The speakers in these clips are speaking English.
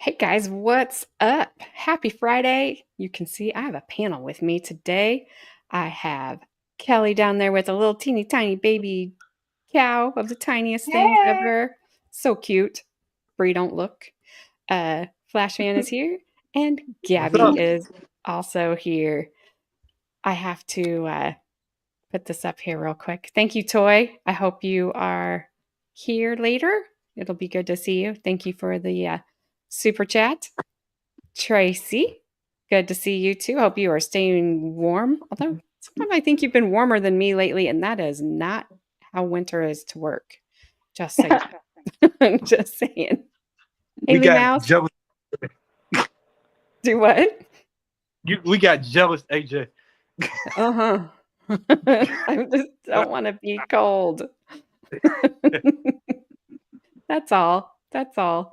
Hey guys, what's up? Happy Friday. You can see I have a panel with me today. I have Kelly down there with a little teeny tiny baby cow of the tiniest things Hey. ever. So cute. Bree don't look. Flashman is here and What's Gabby up? is also here. I have to put this up here real quick. Thank you, Toy. I hope you are here later. It'll be good to see you. Thank you for the super chat. Tracy, good to see you too. Hope you are staying warm. Although sometimes I think you've been warmer than me lately, and that is not how winter is to work. Just so you know. Just saying. We Haley got Mouse, jealous. do what? We got jealous, AJ. Uh-huh. I just don't want to be cold. That's all. That's all.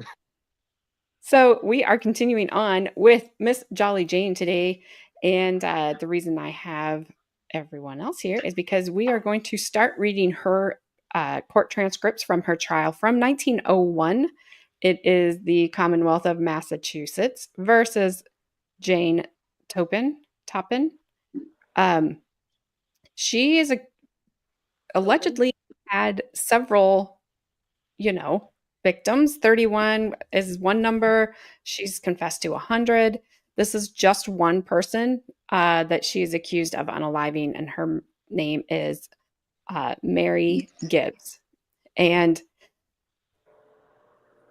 So we are continuing on with Miss Jolly Jane today. And the reason I have everyone else here is because we are going to start reading her court transcripts from her trial from 1901. It is the Commonwealth of Massachusetts versus Jane Toppan. Um, she is allegedly had several, victims. 31 is one number. She's confessed to 100. This is just one person that she is accused of unaliving, and her name is Mary Gibbs. And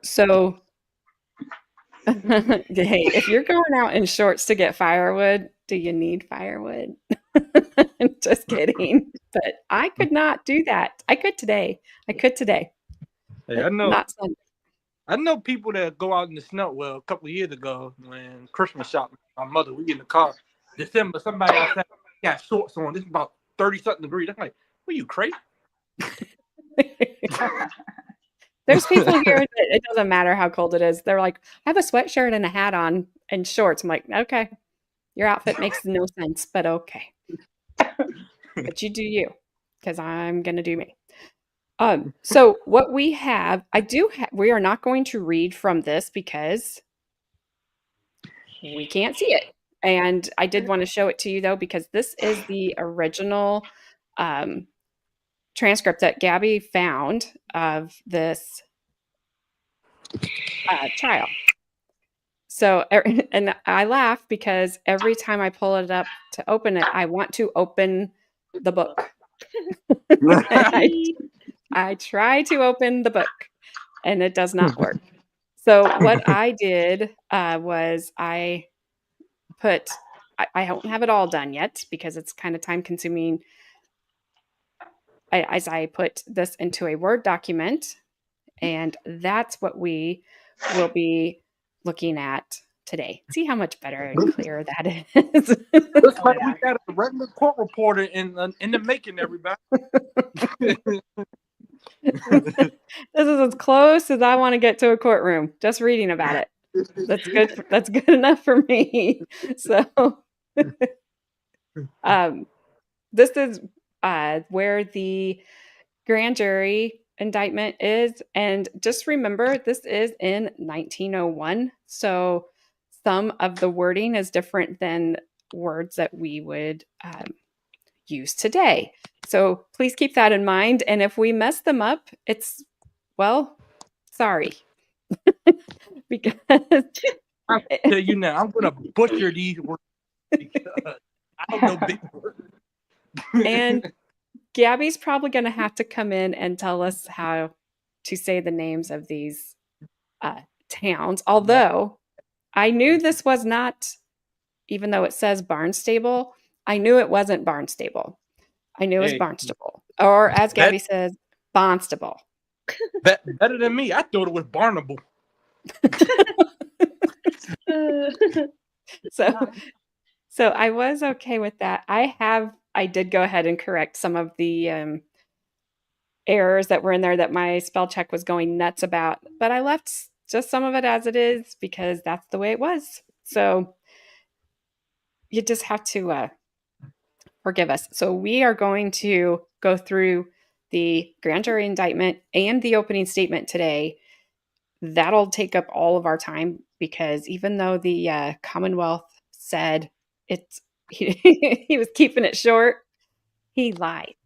so, hey, if you're going out in shorts to get firewood, do you need firewood? Just kidding. But I could not do that. I could today. Hey, I But know. not Sunday. I know people that go out in the snow. Well, a couple of years ago, when Christmas shopping, my mother, we in the car. December, somebody outside got shorts on. This is about 30 something degrees. I'm like, "What you crazy?" There's people here that it doesn't matter how cold it is. They're like, I have a sweatshirt and a hat on and shorts. I'm like, okay, your outfit makes no sense, but okay. But you do you, because I'm gonna do me. So what we have, we are not going to read from this because we can't see it. And I did want to show it to you though, because this is the original transcript that Gabby found of this trial. So, and I laugh because every time I pull it up to open it, I want to open the book. I try to open the book and it does not work. So, what I did was I don't have it all done yet because it's kind of time consuming. As I put this into a Word document, and that's what we will be looking at today. See how much better and clearer that is. Looks like we got a regular court reporter in the making, everybody. This is as close as I want to get to a courtroom. Just reading about it. That's good. That's good enough for me. So, this is where the grand jury indictment is, and just remember, this is in 1901. So, some of the wording is different than words that we would use today. So please keep that in mind. And if we mess them up, well, sorry. Because I'll tell you now, I'm gonna butcher these words because I don't know big words. and Gabby's probably going to have to come in and tell us how to say the names of these towns. Although I knew this was not, even though it says Barnstable, I knew it wasn't Barnstable. I knew it was Hey, Barnstable. Or as Gabby says, Bonstable. better than me. I thought it was Barnable. So I was okay with that. I did go ahead and correct some of the errors that were in there that my spell check was going nuts about, but I left just some of it as it is because that's the way it was. So you just have to forgive us. So we are going to go through the grand jury indictment and the opening statement today. That'll take up all of our time because even though the Commonwealth said he was keeping it short, he lied.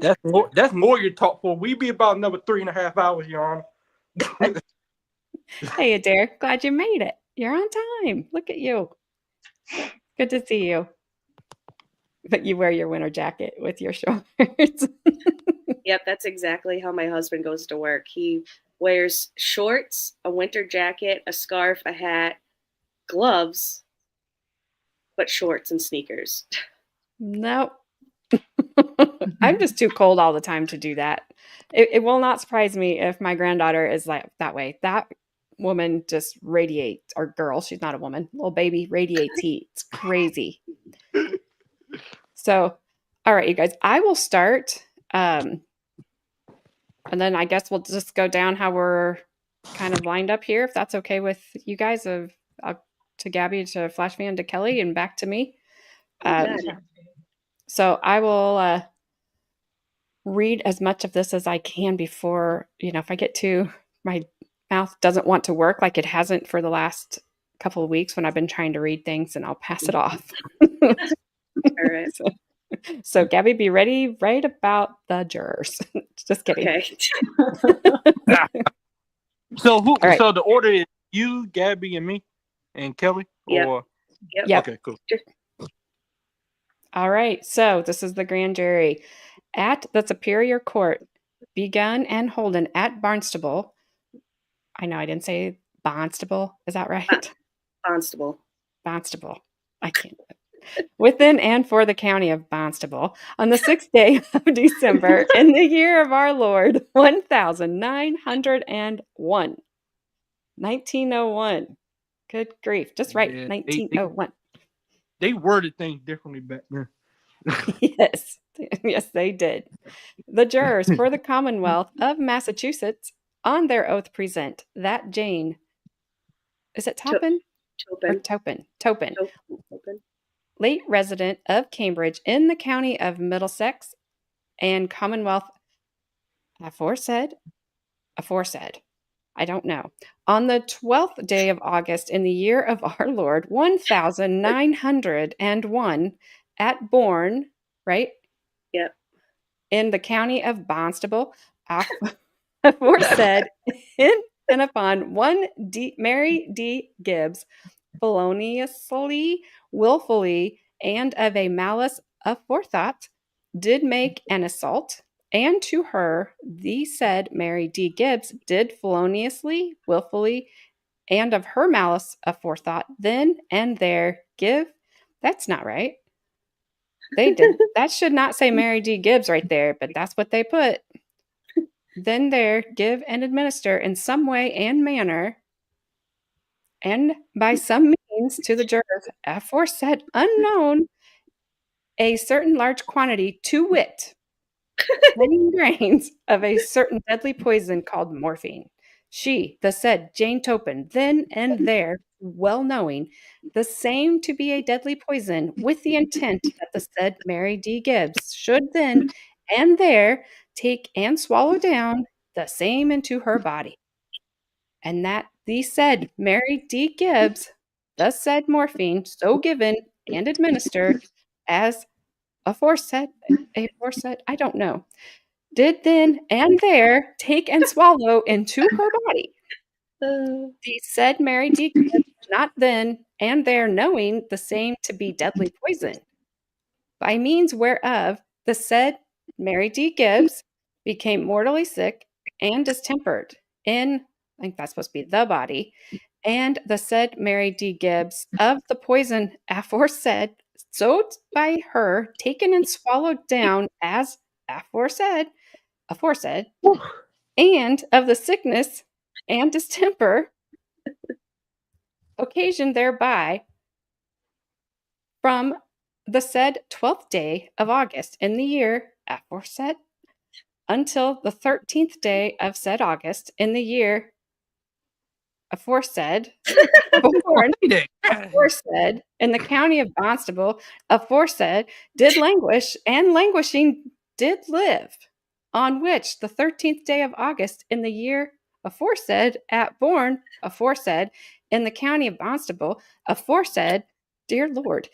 That's more your talk for. We be about another 3.5 hours, Your Honor. Hey, Adair, glad you made it. You're on time. Look at you. Good to see you. But you wear your winter jacket with your shorts. Yep, that's exactly how my husband goes to work. He wears shorts, a winter jacket, a scarf, a hat, gloves, but shorts and sneakers. Nope. I'm just too cold all the time to do that. It will not surprise me if my granddaughter is like that way. That woman just radiates, or girl, she's not a woman, little baby radiates heat. It's crazy. So, all right, you guys, I will start. And then I guess we'll just go down how we're kind of lined up here, if that's okay with you guys, to Gabby, to Flash Fan, to Kelly, and back to me. So I will read as much of this as I can before, if I get to, my mouth doesn't want to work like it hasn't for the last couple of weeks when I've been trying to read things, and I'll pass it off. All right. So Gabby, be ready right about the jurors. Just kidding. Okay. So right. So the order is you, Gabby, and me, and Kelly, or Yep. Okay, cool. All right. So this is the grand jury at the Superior Court, begun and holden at Barnstable. I know I didn't say Barnstable. Is that right? Barnstable. I can't. Within and for the county of Barnstable, on the 6th day of December, in the year of our Lord, 1901. 1901. Good grief. Just right, 1901. They worded things differently back then. Yes. Yes, they did. The jurors for the Commonwealth of Massachusetts on their oath present that Jane, is it Toppan? Toppan. Toppan. Late resident of Cambridge in the county of Middlesex and Commonwealth aforesaid, I don't know, on the 12th day of August in the year of our Lord, 1901, at Bourne, right? Yep. In the county of Barnstable, aforesaid, in and upon Mary D. Gibbs, feloniously, willfully, and of a malice aforethought, did make an assault, and to her the said Mary D. Gibbs did feloniously, willfully, and of her malice aforethought, then and there give. That's not right. They did. That should not say Mary D. Gibbs right there, but that's what they put. Then there give and administer in some way and manner, and by some means to the jurors aforesaid unknown, a certain large quantity, to wit, 20 grains of a certain deadly poison called morphine. She, the said Jane Toppan, then and there, well knowing the same to be a deadly poison, with the intent that the said Mary D. Gibbs should then and there take and swallow down the same into her body, and that the said Mary D. Gibbs, the said morphine, so given and administered as aforesaid, I don't know, did then and there take and swallow into her body. The said Mary D. Gibbs, not then and there knowing the same to be deadly poison, by means whereof the said Mary D. Gibbs became mortally sick and distempered in, I think that's supposed to be the body, and the said Mary D. Gibbs of the poison aforesaid, so by her taken and swallowed down as aforesaid, and of the sickness and distemper occasioned thereby, from the said 12th day of August in the year aforesaid, until the 13th day of said August in the year aforesaid, aforesaid, in the county of Barnstable, aforesaid, did languish, and languishing did live, on which the 13th day of August in the year aforesaid, at Bourne, aforesaid, in the county of Barnstable, aforesaid, dear Lord,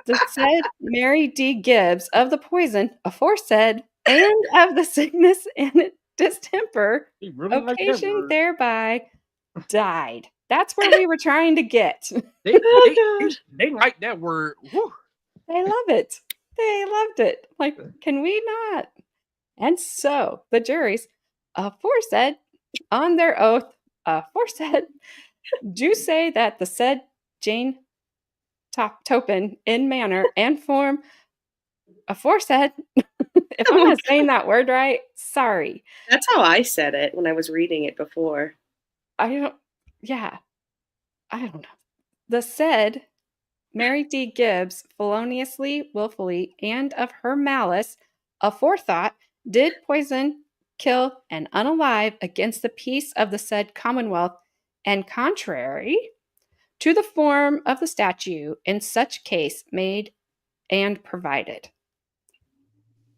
the said Mary D. Gibbs of the poison, aforesaid, and of the sickness and distemper, He really like that occasioned word. thereby, died. That's where we were trying to get. They Oh, gosh. they like that word. Whew. They love it. They loved it. Like, can we not? And so the juries, aforesaid, on their oath, aforesaid, do say that the said Jane Toppan in manner and form, aforesaid, if I'm not saying that word right, sorry. That's how I said it when I was reading it before. I don't know. The said Mary D. Gibbs feloniously, willfully, and of her malice, aforethought, did poison, kill, and unalive against the peace of the said Commonwealth, and contrary to the form of the statute in such case made and provided.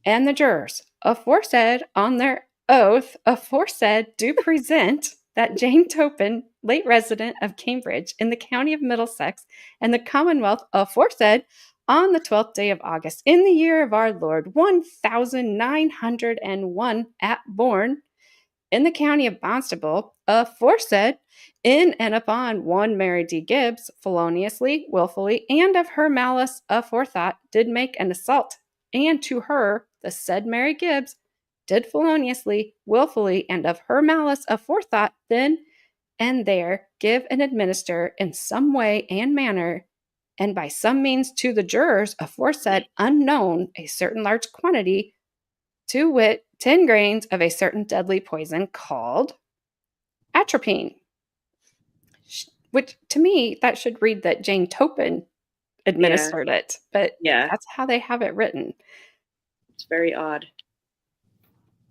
And the jurors, aforesaid on their oath, aforesaid do present that Jane Toppan, late resident of Cambridge in the county of Middlesex, and the Commonwealth, aforesaid, on the 12th day of August, in the year of our Lord 1901, at Bourne, in the county of Barnstable, aforesaid, in and upon one Mary D. Gibbs, feloniously, willfully, and of her malice aforethought, did make an assault, and to her, the said Mary Gibbs, did feloniously, willfully, and of her malice aforethought, then and there give and administer in some way and manner, and by some means to the jurors aforesaid unknown, a certain large quantity, to wit, 10 grains of a certain deadly poison called atropine. Which, to me, that should read that Jane Toppan administered it, but Yeah, that's how they have it written. it's very odd.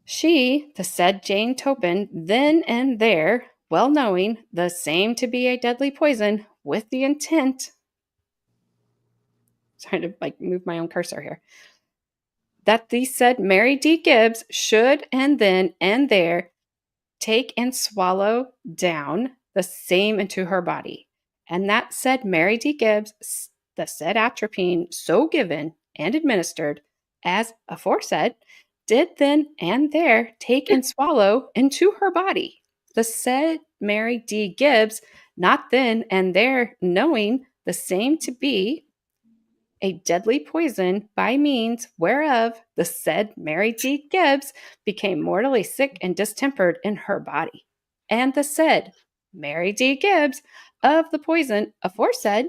She, the said Jane Toppan, then and there, well knowing the same to be a deadly poison, with the intent, trying to move my own cursor here, that the said Mary D. Gibbs should and then and there take and swallow down the same into her body, and that said Mary D. Gibbs, the said atropine so given and administered as aforesaid, did then and there take and swallow into her body. The said Mary D. Gibbs, not then and there knowing the same to be a deadly poison, by means whereof the said Mary D. Gibbs became mortally sick and distempered in her body. And the said Mary D. Gibbs of the poison aforesaid,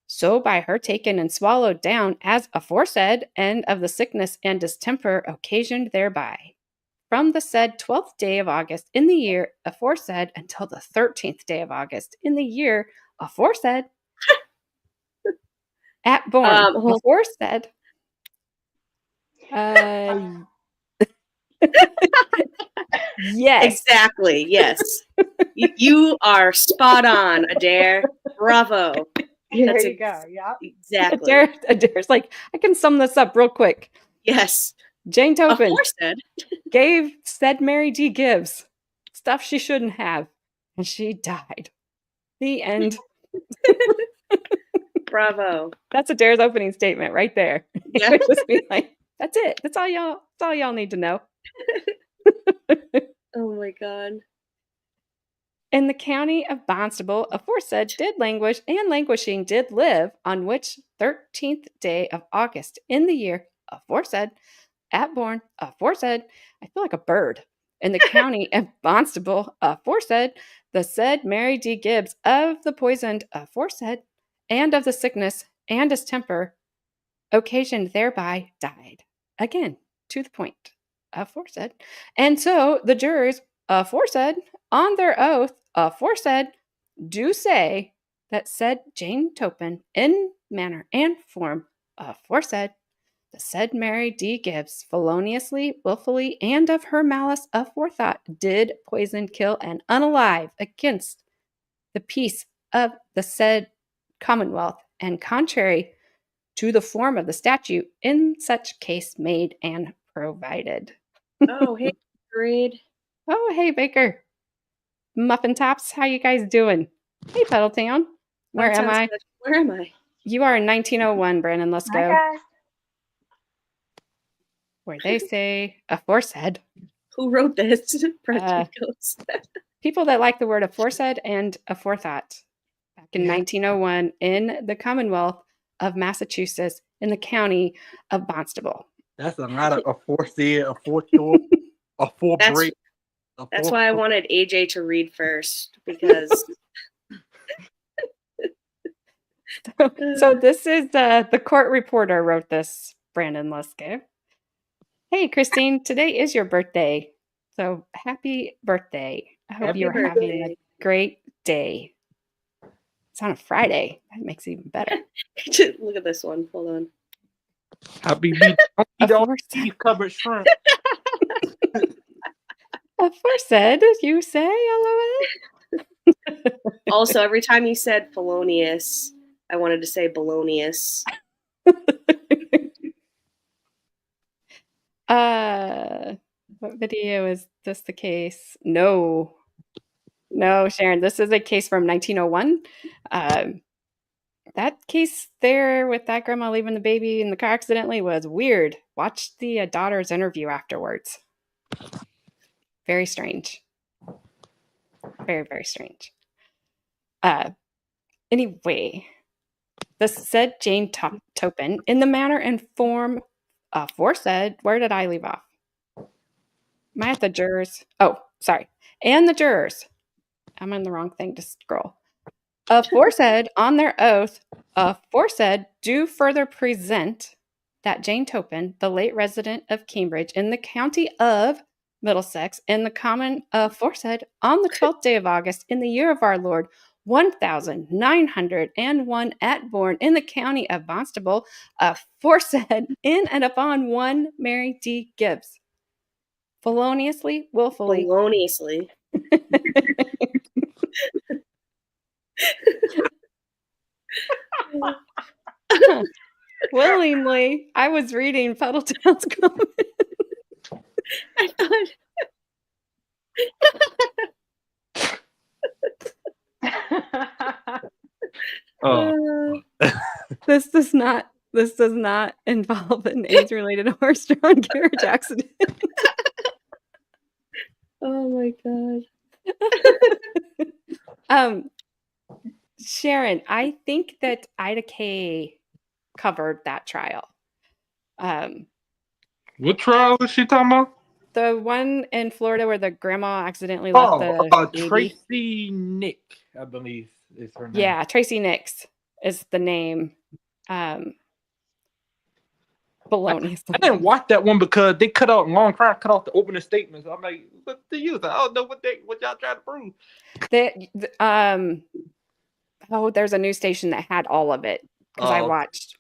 so by her taken and swallowed down as aforesaid, and of the sickness and distemper occasioned thereby, from the said 12th day of August in the year aforesaid until the 13th day of August in the year aforesaid, at Bourne, aforesaid. Yes. Exactly. Yes. You are spot on, Adair. Bravo. There you go. Yeah. Exactly. Adair's like, I can sum this up real quick. Yes. Jane Toppan Aforesaid. gave said Mary D. Gibbs stuff she shouldn't have, and she died. The end. Bravo. That's Adair's opening statement right there. Yeah. It was just like, that's it. That's all y'all need to know. Oh my God. In the county of Barnstable, aforesaid did languish, and languishing did live, on which 13th day of August in the year aforesaid, at Bourne, aforesaid, I feel like a bird, in the county of Barnstable, aforesaid, the said Mary D. Gibbs of the poisoned aforesaid, and of the sickness and distemper, occasioned thereby, died. Again, to the point, aforesaid. And so the jurors, aforesaid, on their oath, aforesaid, do say that said Jane Toppan, in manner and form, aforesaid, the said Mary D. Gibbs, feloniously, willfully, and of her malice aforethought, did poison, kill, and unalive against the peace of the said Commonwealth, and contrary to the form of the statute in such case made and provided. Oh, hey, grade. Oh, hey, Baker. Muffin Tops, how you guys doing? Hey, Pedaltown. Where am I? Where am I? You are in 1901, Brandon. Let's go. Okay. Where they say aforesaid. Who wrote this? President Ghost. People that like the word aforesaid and aforethought. Back in 1901 in the Commonwealth of Massachusetts in the county of Barnstable. That's a lot of aforesaid, aforethought, aforebreak. That's why I wanted AJ to read first, because so this is the court reporter wrote this, Brandon Luske. Hey, Christine, today is your birthday. So happy birthday. I hope you're having a great day. It's on a Friday. That makes it even better. Look at this one. Hold on. Happy birthday. Eat all these covered shrimp. Aforesaid, you say, LOL? Also, every time he said felonious, I wanted to say balonious. What video is this the case? No, Sharon, this is a case from 1901. That case there with that grandma leaving the baby in the car accidentally was weird. Watch the daughter's interview afterwards. Very strange. Very, very strange. Anyway, this said Jane Toppan in the manner and form aforesaid. Where did I leave off? Am I at the jurors? Oh, sorry. And the jurors. I'm on the wrong thing to scroll. Aforesaid on their oath, aforesaid do further present that Jane Toppan, the late resident of Cambridge in the county of Middlesex, in the common aforesaid on the 12th day of August in the year of our Lord, 1901 at Bourne in the county of Barnstable, aforesaid in and upon one Mary D. Gibbs. Feloniously, willfully. Feloniously. Willingly. I was reading Pedaltown's comment. I thought. This does not involve an AIDS-related horse-drawn carriage accident. Oh my god. Sharon, I think that Ida Kay covered that trial. What trial is she talking about? The one in Florida where the grandma accidentally left the baby. Tracy Nick, I believe is her name. Yeah, Tracy Nix is the name. Baloney. I didn't watch that one because they cut out the opening statements. I'm like, what the use? I don't know what y'all trying to prove. There's a news station that had all of it because I watched.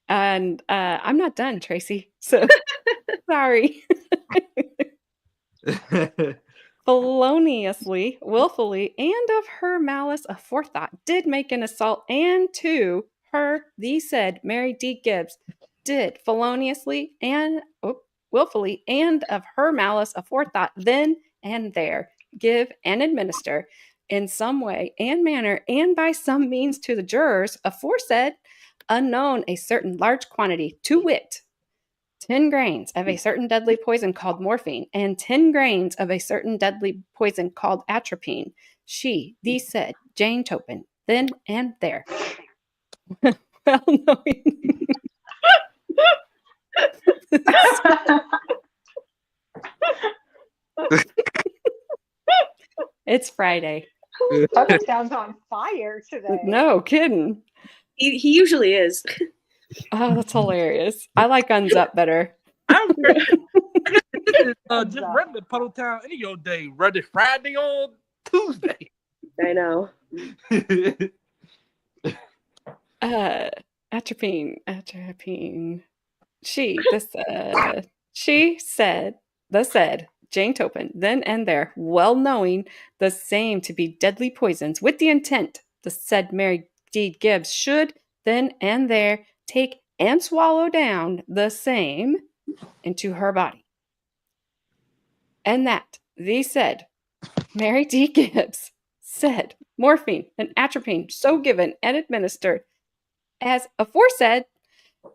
And I'm not done, Tracy. So sorry. Feloniously, willfully, and of her malice aforethought did make an assault, and to her, the said Mary D. Gibbs, did feloniously and willfully, and of her malice aforethought, then and there, give and administer in some way and manner and by some means to the jurors aforesaid, unknown a certain large quantity, to wit, 10 grains of a certain deadly poison called morphine, and 10 grains of a certain deadly poison called atropine. She, the said, Jane Toppan, then and there. Well knowing. It's Friday. Pedaltown's on fire today. No kidding. He usually is. Oh, that's hilarious. I like Guns Up better. Just read the Pedaltown any old day. Read it Friday on Tuesday. I know. Atropine. She said, Jane Toppan, then and there, well knowing the same to be deadly poisons, with the intent, the said Mary D. Gibbs should then and there take and swallow down the same into her body. And that, the said Mary D. Gibbs, said morphine and atropine so given and administered as aforesaid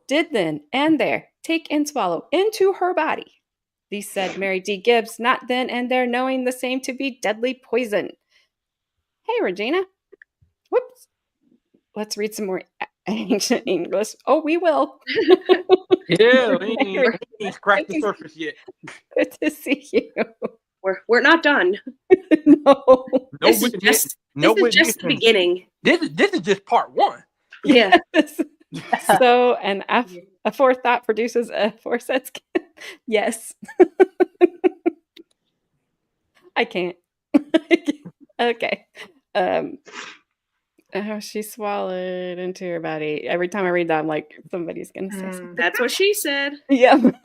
did then and there take and swallow into her body. These said Mary D. Gibbs, not then and there knowing the same to be deadly poison. Hey, Regina. Whoops. Let's read some more ancient English. Oh, we will. Yeah, we ain't scratched the surface yet. Good to see you. We're not done. No. This is just the beginning. This is just part one. Yeah. So an aforethought produces aforesaid skin. Yes. I can't. Okay. She swallowed into her body. Every time I read that, I'm like, somebody's gonna say something. That's what she said. Yep.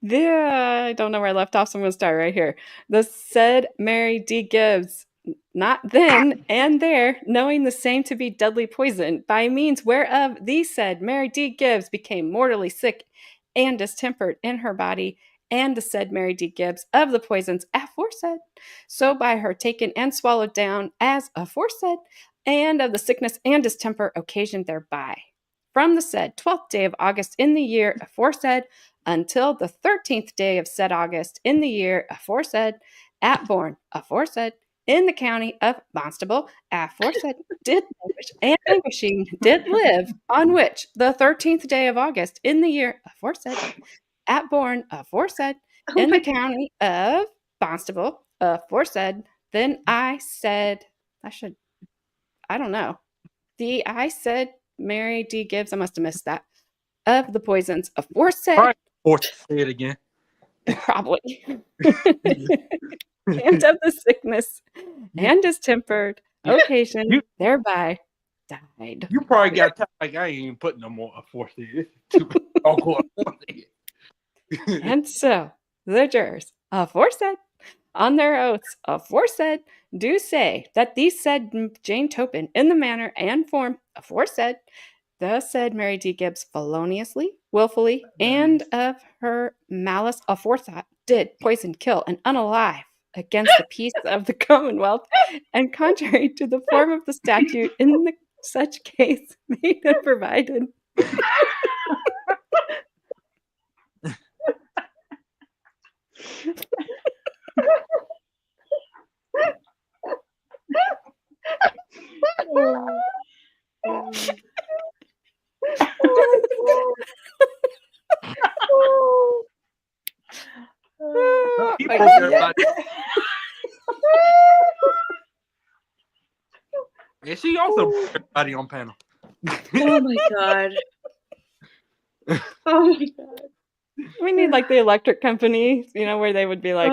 Yeah, I don't know where I left off, so I'm gonna start right here. The said Mary D. Gibbs, not then and there, knowing the same to be deadly poison, by means whereof the said Mary D. Gibbs became mortally sick and distempered in her body, and the said Mary D. Gibbs of the poisons aforesaid, so by her taken and swallowed down as aforesaid, and of the sickness and distemper occasioned thereby. From the said 12th day of August in the year aforesaid, until the 13th day of said August in the year aforesaid, at born aforesaid, in the county of Barnstable, aforesaid, did languish and languishing did live, on which the 13th day of August in the year aforesaid, at born aforesaid, in the county of Barnstable, aforesaid, then I said, I don't know. I said Mary D. Gibbs, I must have missed that, of the poisons aforesaid. Probably forced to say it again. Probably. And of the sickness and distempered occasion thereby died. You probably got time like I ain't even putting no more aforesaid. I'll go aforesaid. And so the jurors aforesaid, on their oaths aforesaid, do say that these said Jane Toppan in the manner and form aforesaid, the said Mary D. Gibbs feloniously, willfully, and of her malice aforethought did poison, kill, and unalive against the peace of the Commonwealth, and contrary to the form of the statute in such case made and provided. And she also brought everybody on panel. Oh my god. Oh my god. We need like the electric company, where they would be like,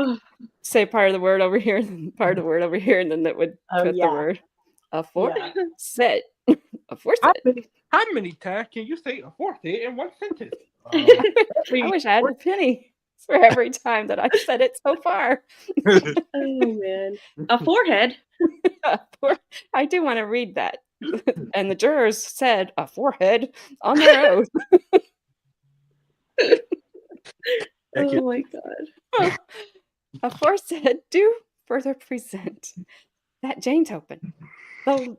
say part of the word over here, and part of the word over here, and then that would put the word aforesaid. Aforesaid. How many times can you say aforesaid in one sentence? I wish I had a penny for every time that I've said it so far. Oh man. A forehead. I do want to read that. And the jurors said a forehead on their oath. Oh my god. Aforesaid do further present that Jane Toppan, the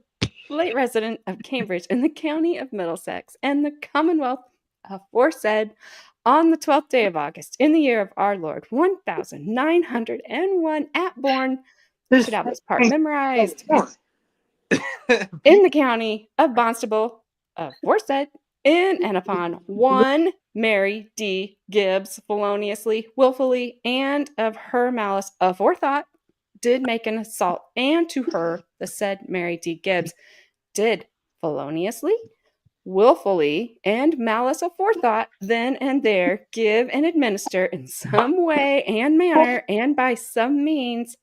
late resident of Cambridge in the county of Middlesex and the Commonwealth aforesaid, on the 12th day of August in the year of our Lord 1901 at born, should have this part memorized, in the county of Barnstable aforesaid, in and upon one Mary D. Gibbs feloniously, willfully, and of her malice aforethought, did make an assault, and to her, the said Mary D. Gibbs, did feloniously, willfully, and malice aforethought, then and there, give and administer in some way and manner, and by some means,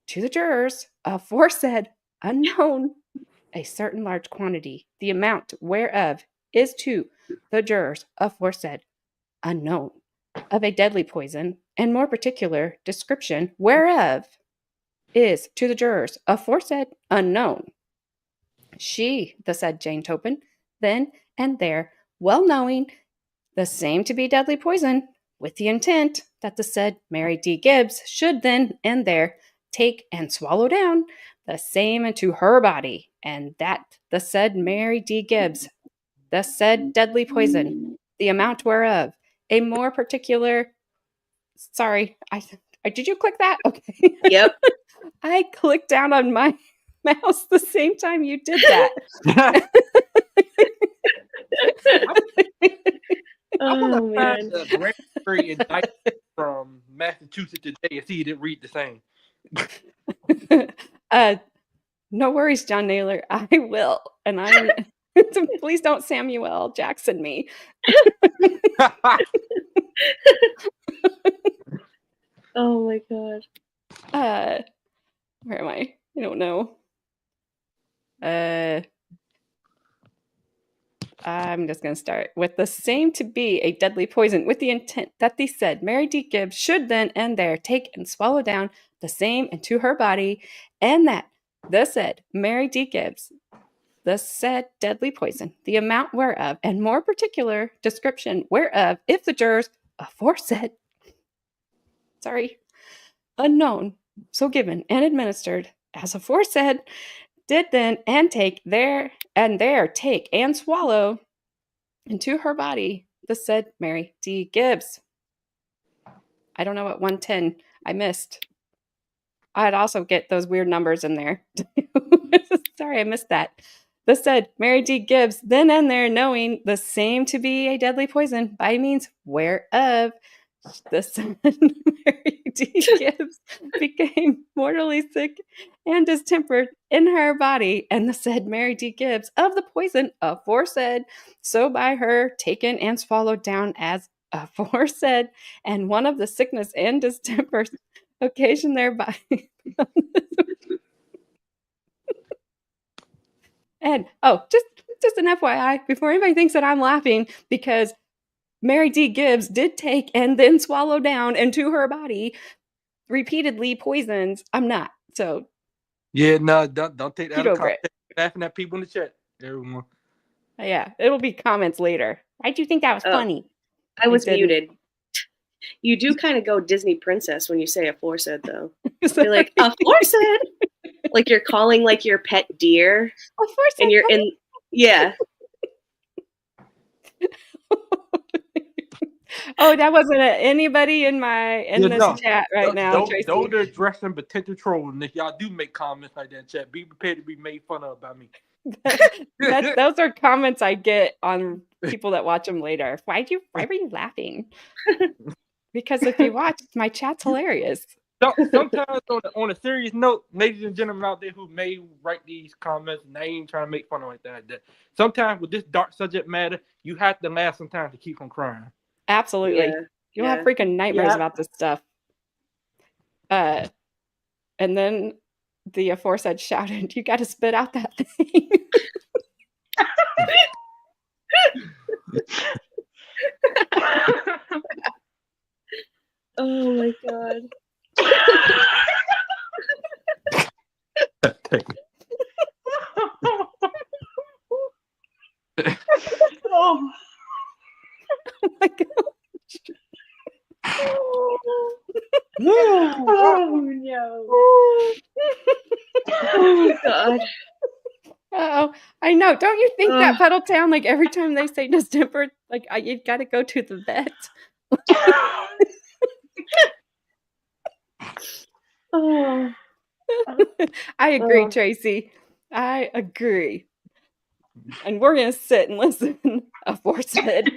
to the jurors aforesaid, unknown, a certain large quantity, the amount whereof is to the jurors aforesaid, unknown, of a deadly poison, and more particular description whereof is to the jurors aforesaid, unknown. She, the said Jane Toppan, then and there, well knowing the same to be deadly poison, with the intent that the said Mary D. Gibbs should then and there take and swallow down the same into her body, and that the said Mary D. Gibbs, the said deadly poison, the amount whereof, a more particular. Sorry, I did you click that? Okay. Yep. I clicked down on my mouse the same time you did that. Oh man. The grand jury indictment from Massachusetts today and see you didn't read the same. No worries, John Naylor. I will. And I'm please don't Samuel Jackson me. Oh my god. Where am I? I don't know. I'm just going to start with the same to be a deadly poison with the intent that the said Mary D. Gibbs should then and there take and swallow down the same into her body, and that the said Mary D. Gibbs, the said deadly poison, the amount whereof, and more particular description whereof, if the jurors aforesaid, unknown, so given and administered as aforesaid, did then and take there take and swallow into her body the said Mary D. Gibbs. I don't know what 110 I missed. I'd also get those weird numbers in there. Sorry, I missed that. The said Mary D. Gibbs, then and there knowing the same to be a deadly poison by means whereof the said Mary D. Gibbs became mortally sick and distempered in her body, and the said Mary D. Gibbs of the poison aforesaid, so by her taken and swallowed down as aforesaid, and one of the sickness and distemper occasioned thereby. And just an FYI, before anybody thinks that I'm laughing, because Mary D. Gibbs did take and then swallow down into her body repeatedly poisons. I'm not. So yeah, no, don't take that get out of over it. context. Laughing at people in the chat, everyone. Yeah, it'll be comments later. Why do you think that was funny? I was didn't. muted. You do kind of go Disney princess when you say aforesaid, though. You're like, aforesaid? Like you're calling like your pet deer. Aforesaid, and you're in, yeah. Oh, that wasn't anybody in this chat right now, Tracy. Don't address some potential trolls. And if y'all do make comments like that in chat, be prepared to be made fun of by me. Those are comments I get on people that watch them later. Why were you laughing? Because if you watch, my chat's hilarious. Sometimes on a serious note, ladies and gentlemen out there who may write these comments, and I ain't trying to make fun of like that. Sometimes with this dark subject matter, you have to laugh sometimes to keep from crying. Absolutely. Yeah. You'll have freaking nightmares about this stuff. And then the aforesaid shouted, "You got to spit out that thing." Oh my god. Oh. Oh my gosh. Oh no. Oh god. Oh, I know. Don't you think that Puddletown, like every time they say distemper, like you've got to go to the vet? Oh. I agree, Tracy. I agree. And we're going to sit and listen aforesaid.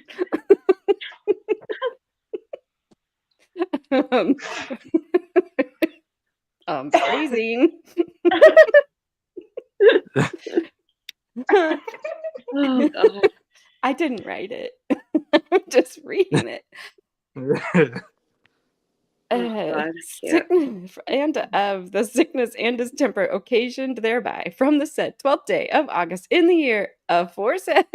Freezing. Oh god. I didn't write it. I'm just reading it. Sickness and of the sickness and distemper occasioned thereby from the said 12th day of August in the year aforesaid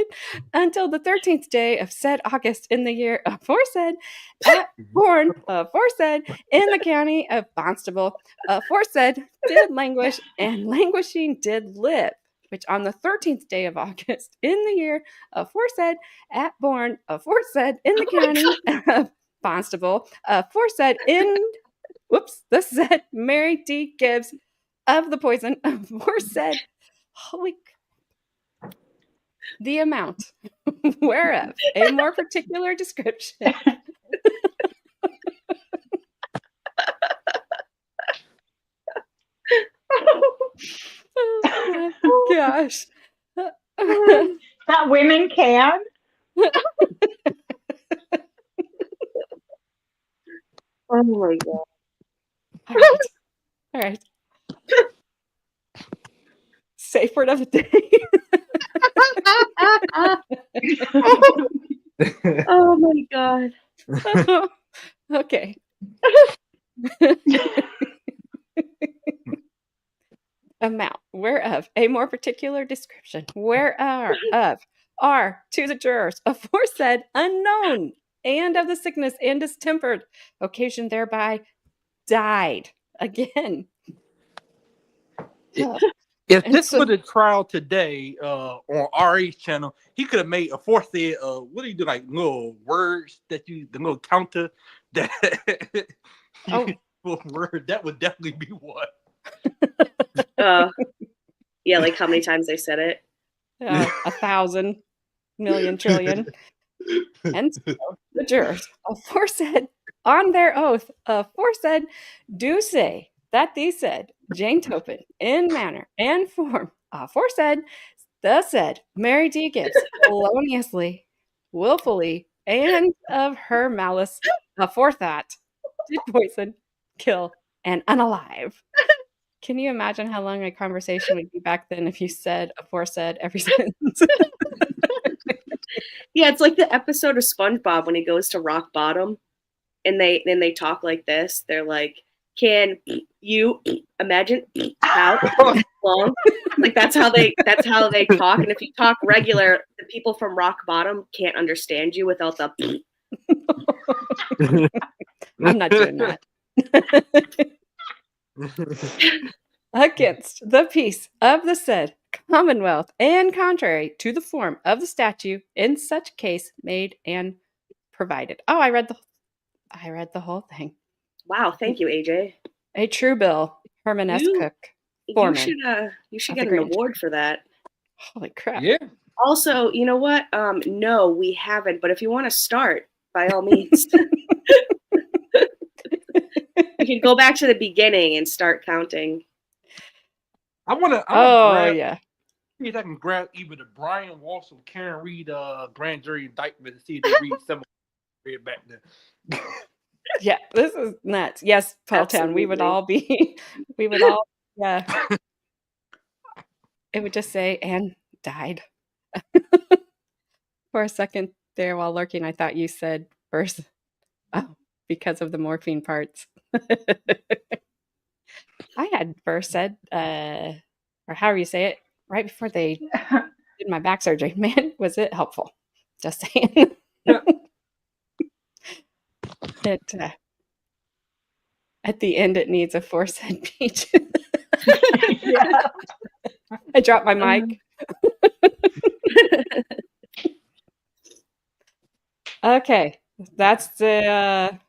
until the 13th day of said August in the year aforesaid at born aforesaid in the county of Barnstable aforesaid did languish and languishing did live, which on the 13th day of August in the year aforesaid at born aforesaid in the county of Barnstable, aforesaid the said Mary D. Gibbs of the poison, aforesaid, holy, the amount whereof a more particular description. Oh my gosh. That women can. Oh my god. All right. Safe word of the day. Oh my god. Okay. Amount whereof a more particular description whereof are to the jurors aforesaid unknown and of the sickness and distempered occasion thereby died again. If And this so- was a trial today on RA's channel, he could have made a aforesaid, what do you do, like little words that the little counter that word, that would definitely be one. Yeah, like how many times they said it. 1,000 million trillion. And so the jurors aforesaid on their oath aforesaid do say that they said Jane Toppan in manner and form aforesaid the said Mary D. Gibbs feloniously, willfully, and of her malice aforethought did poison, kill, and unalive. Can you imagine how long a conversation would be back then if you said aforesaid every sentence? Yeah, it's like the episode of SpongeBob when he goes to rock bottom and they talk like this. They're like, can you imagine how long? Like that's how they talk. And if you talk regular, the people from rock bottom can't understand you without the I'm not doing that. Against the peace of the said Commonwealth and contrary to the form of the statute in such case made and provided. Oh, I read the whole thing. Wow, thank you, AJ. A true bill, Herman S. Cook. Foreman. You should of get the an Grand award for that. Holy crap. Yeah. Also, you know what? No, we haven't. But if you want to start, by all means, you can go back to the beginning and start counting. I want to Yeah. see if I can grab either the Brian Walsh or Karen Reed grand jury indictment and see if they read some of it back then. Yeah, this is nuts. Yes, Paul Town. We would all, yeah. It would just say, and died. For a second there while lurking, I thought you said first, because of the morphine parts. I had first said, or however you say it, right before they did my back surgery. Man, was it helpful. Just saying. At the end, it needs a foresaid page. Yeah. I dropped my mic. Okay, that's the.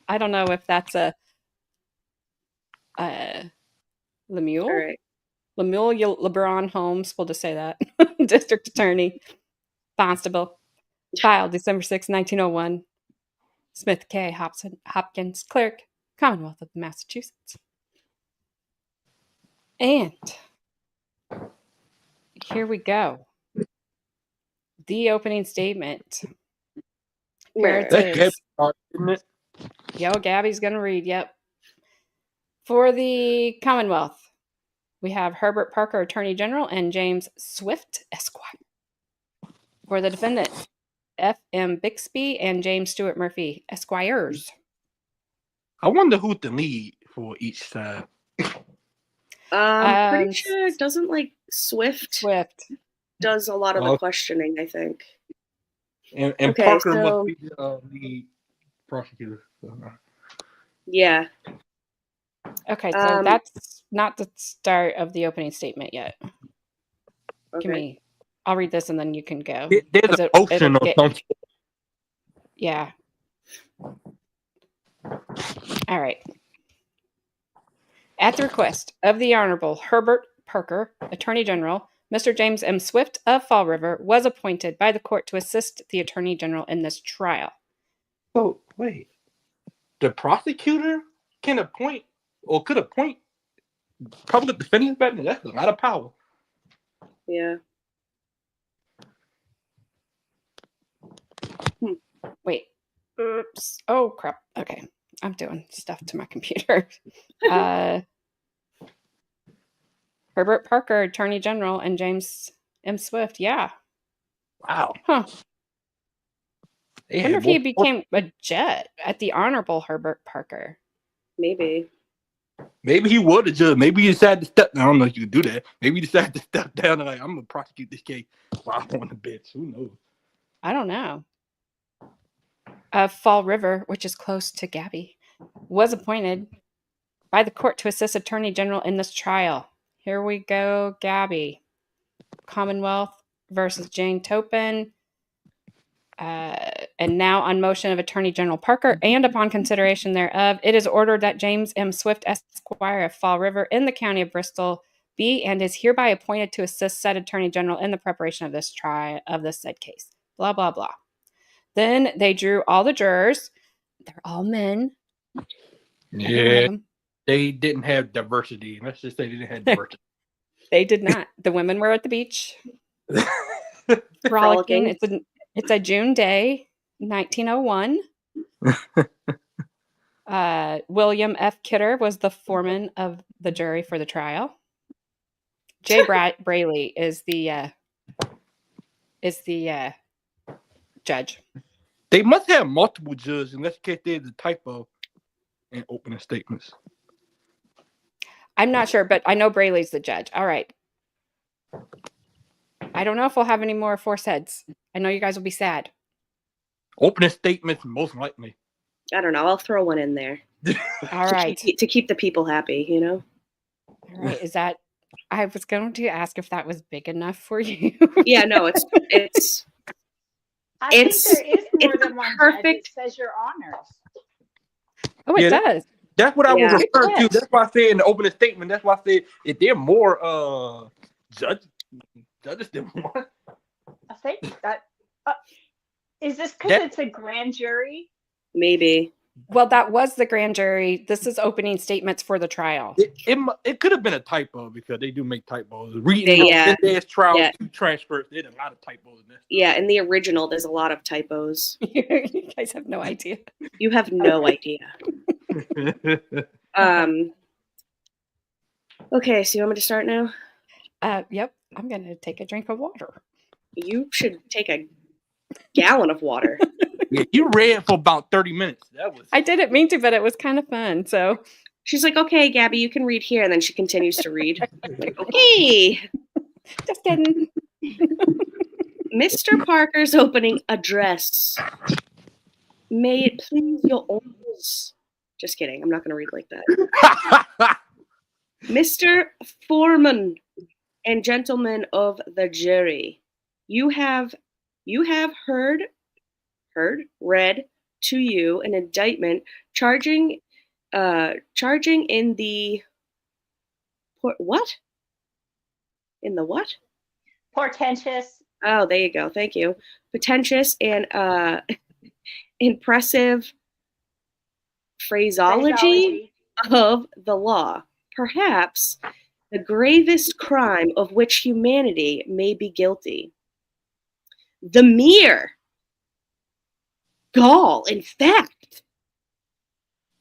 I don't know if that's a Lemuel. All right. Lemuel LeBron Holmes. We'll just say that. District Attorney, Barnstable, filed December 6, 1901. Smith K. Hopkins, Clerk, Commonwealth of Massachusetts. And here we go. The opening statement. Here it is. Isn't it? Yo, Gabby's going to read. Yep. For the Commonwealth, we have Herbert Parker, Attorney General, and James Swift, Esquire. For the defendant, F.M. Bixby and James Stewart Murphy, Esquires. I wonder who's the lead for each side. Pretty sure it doesn't like Swift does a lot of the questioning, I think. And Okay, Parker so- must be the lead prosecutor. Yeah. Okay, so that's not the start of the opening statement yet. Okay. I'll read this and then you can go. There's an ocean or something. Yeah. All right. At the request of the Honorable Herbert Parker, Attorney General, Mr. James M. Swift of Fall River was appointed by the court to assist the Attorney General in this trial. So wait, the prosecutor can appoint or could appoint public defenders back then? That's a lot of power. Yeah. Wait. Oops. Oh, crap. Okay. I'm doing stuff to my computer. Herbert Parker, Attorney General, and James M. Swift. Yeah. Wow. Huh. They I wonder had if he more- became a judge at the Honorable Herbert Parker. Maybe. Maybe he would have judged. Maybe he decided to step down. I don't know if you could do that. Maybe he decided to step down and like, I'm gonna prosecute this case while I'm on the bench. Who knows? I don't know. Fall River, which is close to Gabby, was appointed by the court to assist Attorney General in this trial. Here we go, Gabby. Commonwealth versus Jane Toppan. And now on motion of Attorney General Parker and upon consideration thereof, it is ordered that James M. Swift, Esquire of Fall River in the county of Bristol be and is hereby appointed to assist said Attorney General in the preparation of this trial of this said case. Blah, blah, blah. Then they drew all the jurors. They're all men. Every one of Yeah, them. they didn't have diversity. Let's just say they didn't have diversity. They did not. The women were at the beach frolicking. Frolicking. It's a June day, 1901. William F. Kidder was the foreman of the jury for the trial. Jay Braley is the judge. They must have multiple judges in this case there's a typo in opening statements. I'm not sure, but I know Braley's the judge. All right. I don't know if we'll have any more force heads. I know you guys will be sad. Opening statements, most likely. I don't know. I'll throw one in there. All right. To keep the people happy, you know? All right. Is that, I was going to ask if that was big enough for you. Yeah, no, it's I It's- think there is more it's than one perfect. judge. It says your honors. Oh, it Yeah, does. That's what I was Yeah. referring to. That's why I said in the opening statement, that's why I said if they're more judges than one. I think that. Is this because That- it's a grand jury? maybe. Well, that was the grand jury. This is opening statements for the trial. It could have been a typo because they do make typos. Reading Yeah. there's trial Yeah. to transfers, there's a lot of typos in this. Yeah, in the original, there's a lot of typos. You guys have no idea. You have no idea. Okay, so you want me to start now? Yep. I'm going to take a drink of water. You should take a gallon of water. Yeah, you read for about 30 minutes. That was I didn't mean to, but it was kind of fun. So She's like, okay, Gabby, you can read here. And then she continues to read. Like, okay. just kidding. Mr. Parker's opening address. May it please your honors. Just kidding. I'm not going to read like that. Mr. Foreman and gentlemen of the jury, you have read to you an indictment charging in the what? In the what? Portentous. Oh, there you go. Thank you. Pretentious and impressive phraseology of the law. Perhaps the gravest crime of which humanity may be guilty. The mere gall, in fact,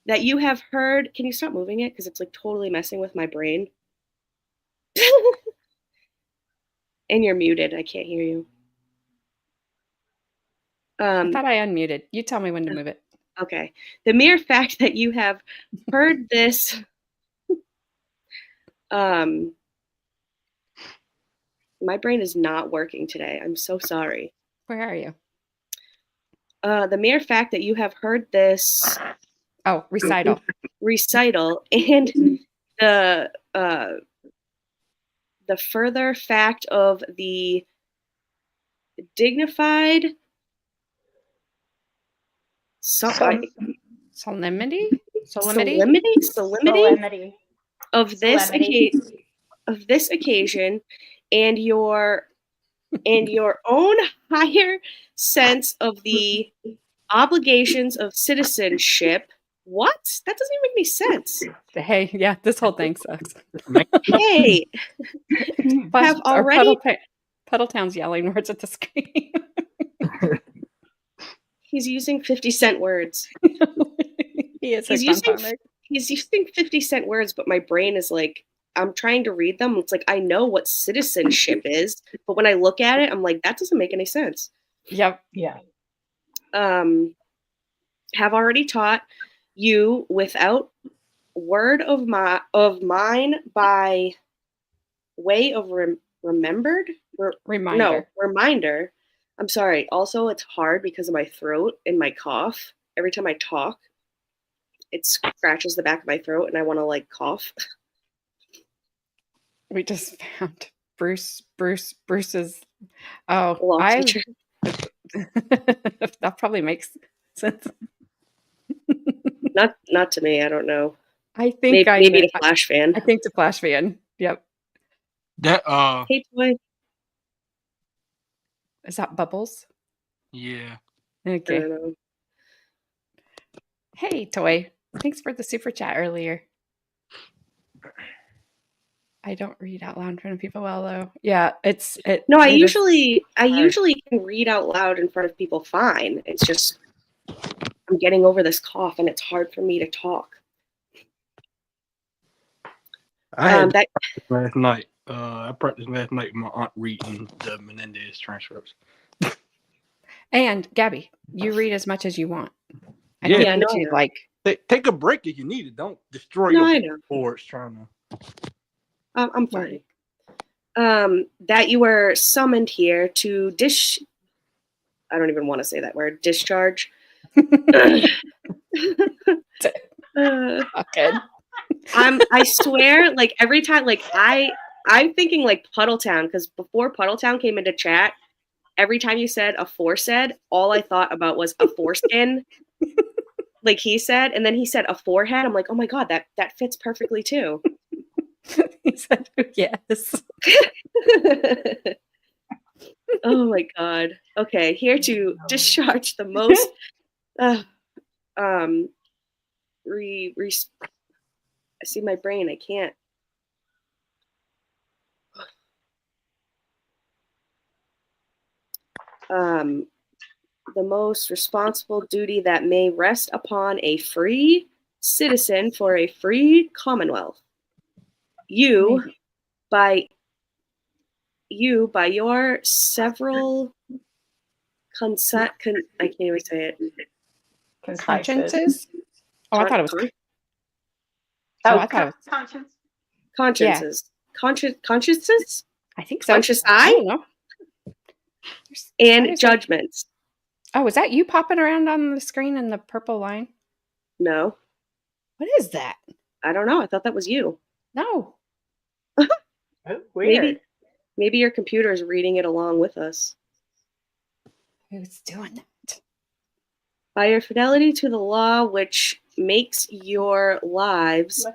that you have heard. Can you stop moving it? Because it's like totally messing with my brain. And you're muted. I can't hear you. I thought I unmuted. You tell me when to move it. Okay. The mere fact that you have heard this my brain is not working today. I'm so sorry. Where are you? The mere fact that you have heard this Oh, recital. and the further fact of the dignified Solemnity? Solemnity? solemnity of this Solemnity. occasion and your own higher sense of the obligations of citizenship. What? That doesn't even make any sense. Hey, yeah, this whole thing sucks. Hey, have already. Puddletown's yelling words at the screen. He's using 50-cent words. He is. He's using 50-cent words, but my brain is like, I'm trying to read them. It's like I know what citizenship is, but when I look at it, I'm like, that doesn't make any sense. Yep. Yeah. Have already taught you without word of mine by way of reminder. I'm sorry. Also, it's hard because of my throat and my cough. Every time I talk, it scratches the back of my throat and I want to like cough. We just found Bruce's. Oh, Law teacher. That probably makes sense. Not to me. I don't know. I think maybe the Flash fan. I think the Flash fan. Yep. That Hey, Toy. Is that Bubbles? Yeah. Okay. I don't know. Hey, Toy. Thanks for the super chat earlier. I don't read out loud in front of people well, though. Yeah, No, I usually can read out loud in front of people fine. It's just I'm getting over this cough and it's hard for me to talk. I had that last night. I practiced last night with my aunt reading the Menendez transcripts. And Gabby, you read as much as you want. I Yeah, don't need you like take a break if you need it. Don't destroy your boards trying to. I'm fine. That you were summoned here to I don't even want to say that word. Discharge. Good. I swear, like every time, like I'm thinking like Puddletown, because before Puddletown came into chat, every time you said aforesaid, all I thought about was a foreskin, like he said, and then he said a forehead. I'm like, oh my god, that fits perfectly too. He said, yes. Oh my god. Okay, here to discharge the most. I see my brain. I can't. The most responsible duty that may rest upon a free citizen for a free Commonwealth. You, by your several I can't even say it. Consciences? Oh, I thought it was. I thought it was conscience. Consciences. Yeah. Consciences? I think so. I don't know. And judgments. Oh, is that you popping around on the screen in the purple line? No. What is that? I don't know. I thought that was you. No. Oh, weird. Maybe your computer is reading it along with us. Who's doing that? By your fidelity to the law, which makes your lives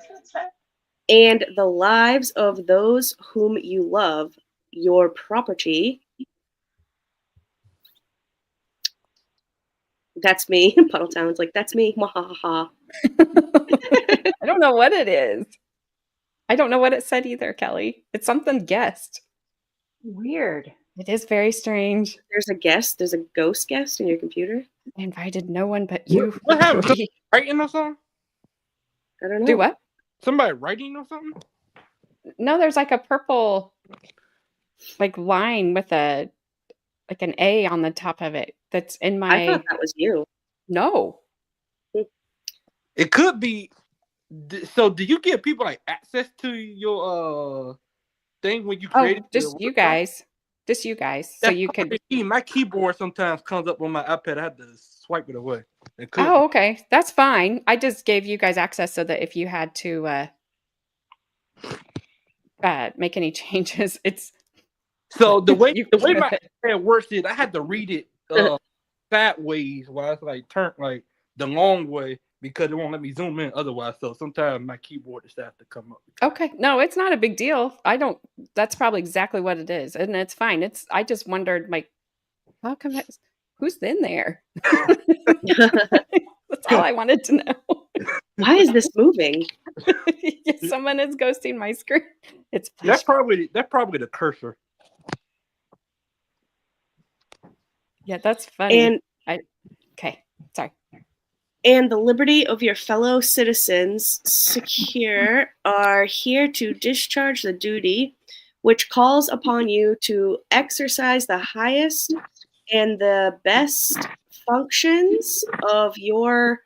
and the lives of those whom you love your property. That's me. Puddletown's like, that's me. I don't know what it is. I don't know what it said either, Kelly. It's something guest. Weird. It is very strange. There's a guest. There's a ghost guest in your computer. I invited no one but you. What happened? Somebody writing or something? I don't know. Do what? Somebody writing or something? No, there's like a purple like line with an A on the top of it. That's in my. I thought that was you. No. It could be. So, do you give people like access to your thing when you create it? Just you guys. Just you guys. So you can. My keyboard sometimes comes up on my iPad. I have to swipe it away. Oh, okay. That's fine. I just gave you guys access so that if you had to make any changes, it's. So the way my iPad works is I had to read it sideways while it's like turned like the long way, because it won't let me zoom in otherwise. So sometimes my keyboard just has to come up. Okay. No, it's not a big deal. That's probably exactly what it is. And it's fine. I just wondered, like, how come who's in there? That's all I wanted to know. Why is this moving? Someone is ghosting my screen. It's That's probably the cursor. Yeah, that's funny. And Okay, sorry. and the liberty of your fellow citizens are here to discharge the duty which calls upon you to exercise the highest and the best functions of your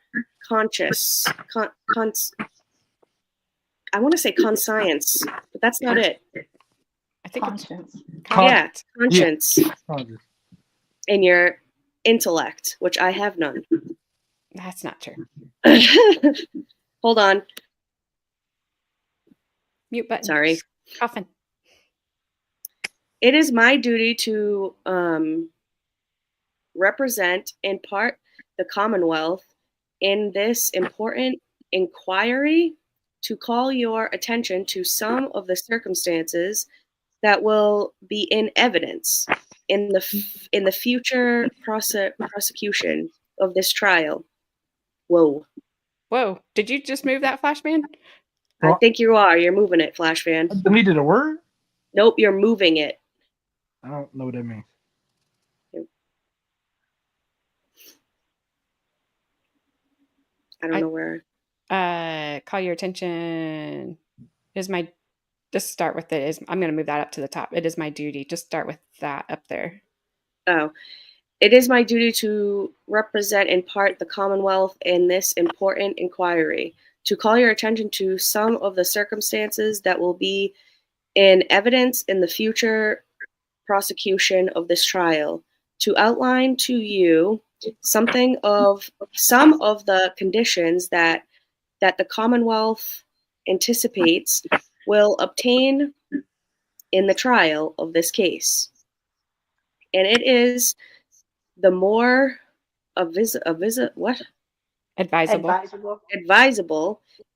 conscience. I want to say conscience, but that's not it. I think Conscience. Yeah, conscience. Conscience. And your intellect, which I have none. That's not true. Hold on. Mute button. Sorry. Coughing. It is my duty to represent in part the Commonwealth in this important inquiry, to call your attention to some of the circumstances that will be in evidence in the future prosecution of this trial. Whoa. Did you just move that, Flashman? I think you are. You're moving it, Flashman. I deleted a word? Nope, you're moving it. I don't know what that means. I don't know where. Call your attention. Just start with it. I'm going to move that up to the top. It is my duty. Just start with that up there. Oh. It is my duty to represent in part the Commonwealth in this important inquiry, to call your attention to some of the circumstances that will be in evidence in the future prosecution of this trial, to outline to you some of the conditions that the Commonwealth anticipates will obtain in the trial of this case. And it is the more advisable,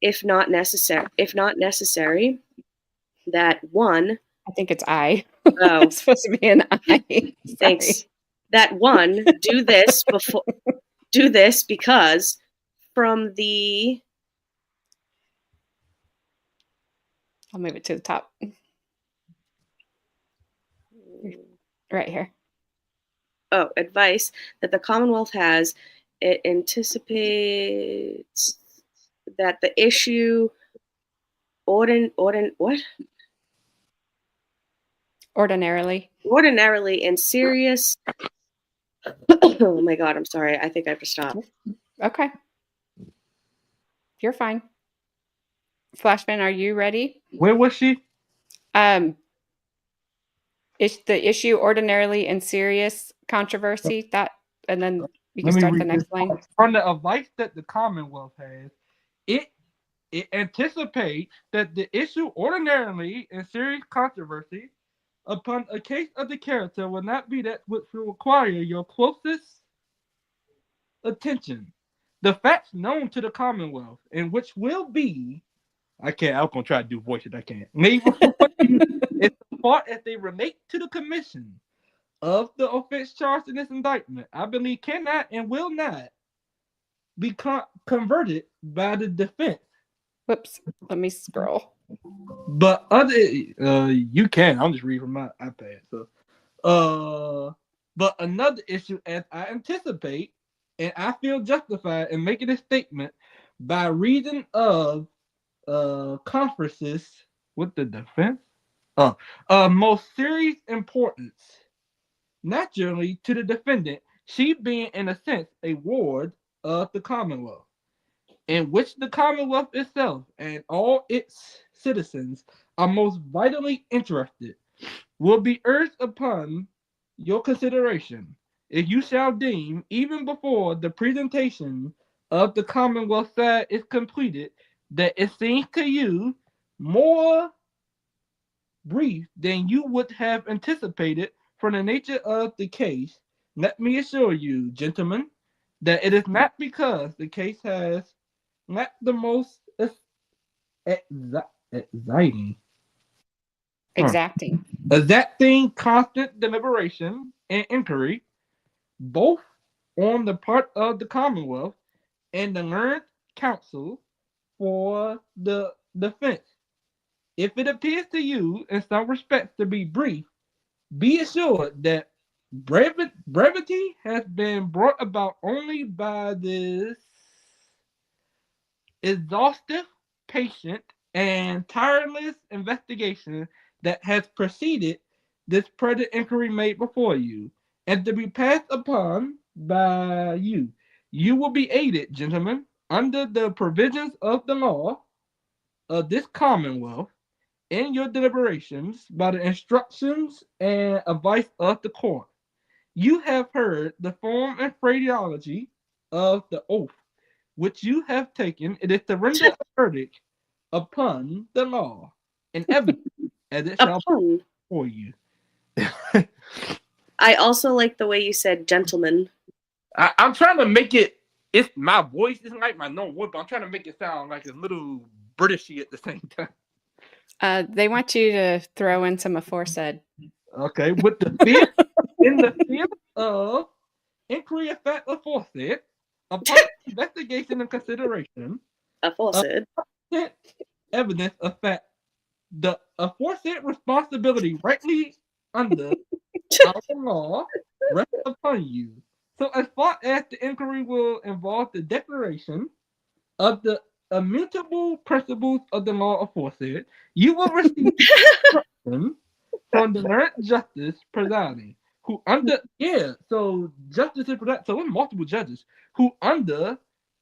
if not necessary, that one. I think it's I. Oh, it's supposed to be an I. Thanks. That one do this because from the. I'll move it to the top. Right here. Oh, advice that the Commonwealth has. It anticipates that the issue ordinarily and serious. Oh my God, I'm sorry. I think I have to stop. Okay. You're fine. Flashman, are you ready? Where was she? Is the issue ordinarily and serious controversy, that, and then you can start the next line. From the advice that the Commonwealth has, it anticipates that the issue ordinarily and serious controversy upon a case of the character will not be that which will require your closest attention. The facts known to the Commonwealth, and which will be, I was gonna try to do voices, I can't. Maybe as far as they relate to the commission of the offense charged in this indictment, I believe cannot and will not be converted by the defense. Whoops, let me scroll. But you can. I'm just reading from my iPad. So, but another issue, as I anticipate, and I feel justified in making a statement by reason of conferences with the defense, most serious importance, naturally to the defendant, she being in a sense a ward of the Commonwealth, in which the Commonwealth itself and all its citizens are most vitally interested, will be urged upon your consideration, if you shall deem, even before the presentation of the Commonwealth side is completed, that it seems to you more brief than you would have anticipated from the nature of the case. Let me assure you, gentlemen, that it is not because the case has not the most exciting. Exacting. Exacting constant deliberation and inquiry, both on the part of the Commonwealth and the learned counsel for the defense. If it appears to you in some respects to be brief, be assured that brevity has been brought about only by this exhaustive, patient, and tireless investigation that has preceded this present inquiry made before you, and to be passed upon by you. You will be aided, gentlemen, under the provisions of the law of this Commonwealth in your deliberations by the instructions and advice of the court. You have heard the form and phraseology of the oath which you have taken. It is to render a verdict upon the law and evidence as it shall be for you. I also like the way you said gentleman. I'm trying to make it. It's my voice isn't like my normal voice, but I'm trying to make it sound like a little Britishy at the same time. They want you to throw in some aforesaid. Okay, with the field in the field of inquiry effect aforesaid, upon investigation and consideration, Aforesaid. evidence of fact, the aforesaid responsibility rightly under our law rests upon you. So, as far as the inquiry will involve the declaration of the immutable principles of the law aforesaid, you will receive instruction from the learned justice presiding, who under so justice is presiding, so it's multiple judges who under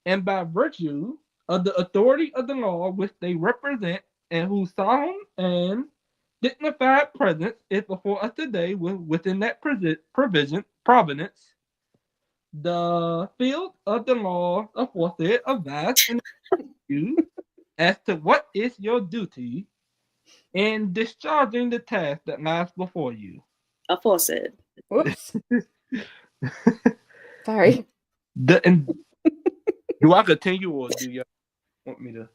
and by virtue of the authority of the law which they represent and whose solemn and dignified presence is before us today within that providence, the field of the law aforesaid advise and you as to what is your duty in discharging the task that lies before you. Aforesaid. Whoops. Sorry. Do I continue or do you want me to?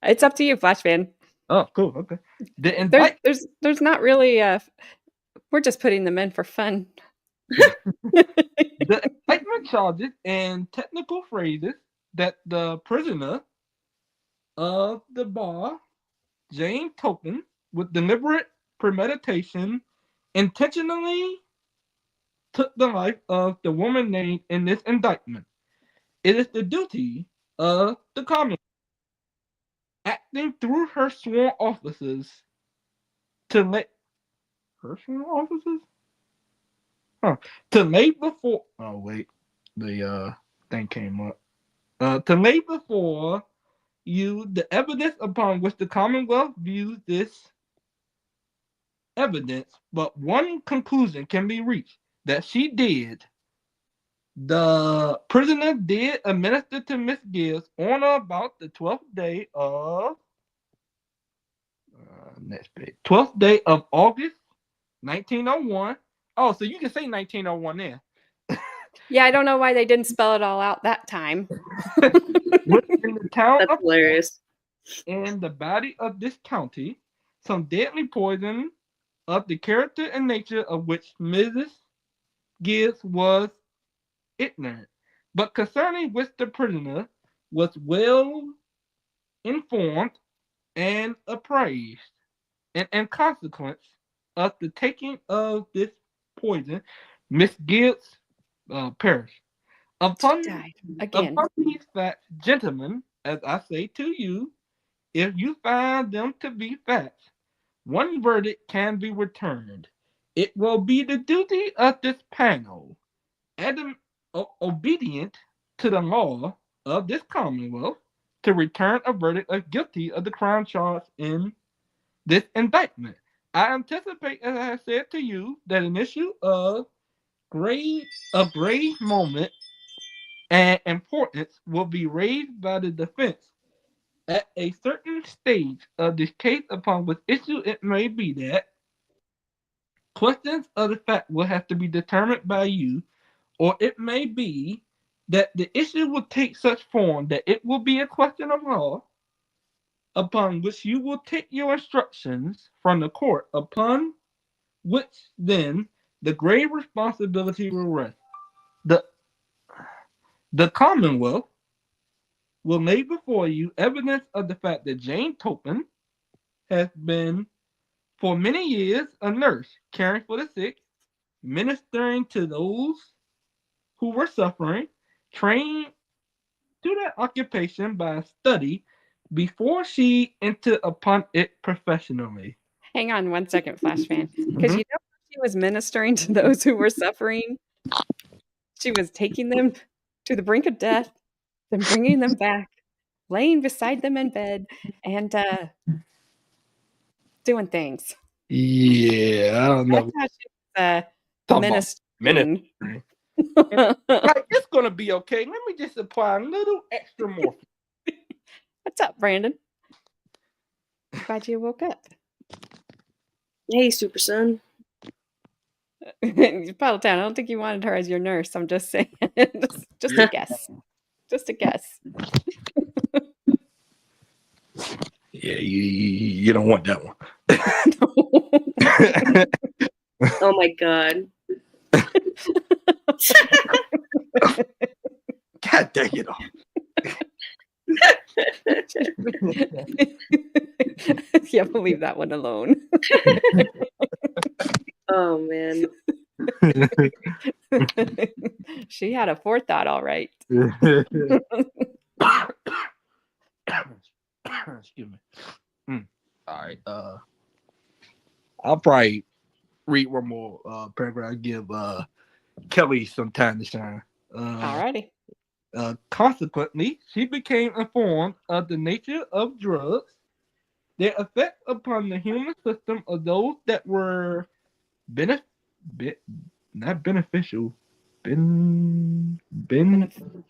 It's up to you, Flashman. Oh, cool. Okay. There's not really we're just putting them in for fun. The indictment charges and technical phrases that the prisoner of the bar, Jane Toppan, with deliberate premeditation, intentionally took the life of the woman named in this indictment. It is the duty of the Commonwealth, acting through her sworn officers, to lay her sworn officers? To lay before. Oh wait, the thing came up. To lay before you the evidence upon which the Commonwealth views this evidence, but one conclusion can be reached: that she did. The prisoner did administer to Miss Gibbs on or about the 12th day of next page. 12th day of August, 1901. Oh, so you can say 1901 there. Yeah, I don't know why they didn't spell it all out that time. Within the town That's of hilarious. in the body of this county, some deadly poison of the character and nature of which Mrs. Gibbs was ignorant, but concerning which the prisoner was well informed and apprised, and in consequence of the taking of this poison, Miss Gibbs perished. Upon Died again. these facts, gentlemen, as I say to you, if you find them to be facts, one verdict can be returned. It will be the duty of this panel, obedient to the law of this Commonwealth, to return a verdict of guilty of the crime charged in this indictment. I anticipate, as I have said to you, that an issue of grave moment and importance will be raised by the defense at a certain stage of this case, upon which issue it may be that questions of the fact will have to be determined by you, or it may be that the issue will take such form that it will be a question of law, upon which you will take your instructions from the court, upon which then the grave responsibility will rest. The, the Commonwealth will lay before you evidence of the fact that Jane Toppan has been for many years a nurse, caring for the sick, ministering to those who were suffering, trained to that occupation by study before she entered upon it professionally. Hang on one second, Flash fan, because Mhm. you know she was ministering to those who were suffering. She was taking them to the brink of death, then bringing them back, laying beside them in bed, and doing things. Yeah, I don't That's know. how she was Talk about ministering. ministry. Like, it's gonna be okay. Let me just apply a little extra morphine. What's up, Brandon? Glad you woke up. Hey, Super Son. Paddletown, I don't think you wanted her as your nurse. I'm just saying. Just a guess. Just a guess. Yeah, you don't want that one. Oh my God. God dang it all. Yeah, we'll leave that one alone. Oh man. She had a forethought, all right. Excuse me. All right. I'll probably read one more paragraph. Give Kelly some time to shine. Alrighty. Consequently, she became informed of the nature of drugs, their effect upon the human system of those that were not beneficial,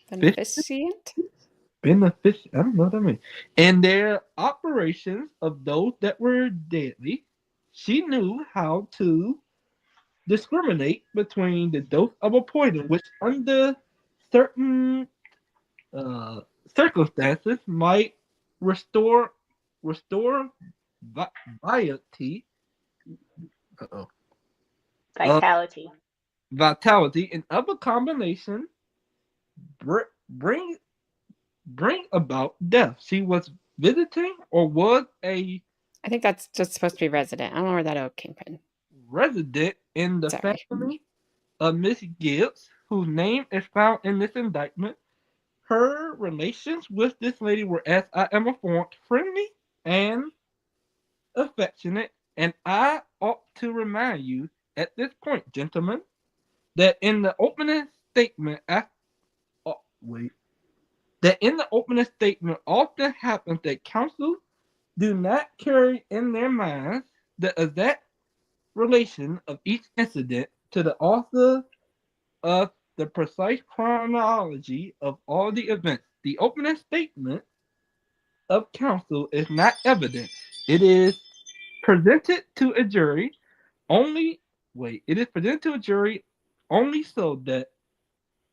Beneficient? beneficial. I don't know what that means. And their operations of those that were deadly. She knew how to discriminate between the dose of a poison, which under certain circumstances might restore vitality. Uh-oh. Vitality. Vitality and other combination bring about death. She was visiting or was a I think that's just supposed to be resident. I don't know where that O came from. resident in the Sorry. family of Miss Gibbs, whose name is found in this indictment. Her relations with this lady were, as I am informed, friendly and affectionate, and I ought to remind you at this point, gentlemen, that in the opening statement, often happens that counsel do not carry in their minds the exact relation of each incident to the author of the precise chronology of all the events. The opening statement of counsel is not evidence. It is presented to a jury it is presented to a jury only so that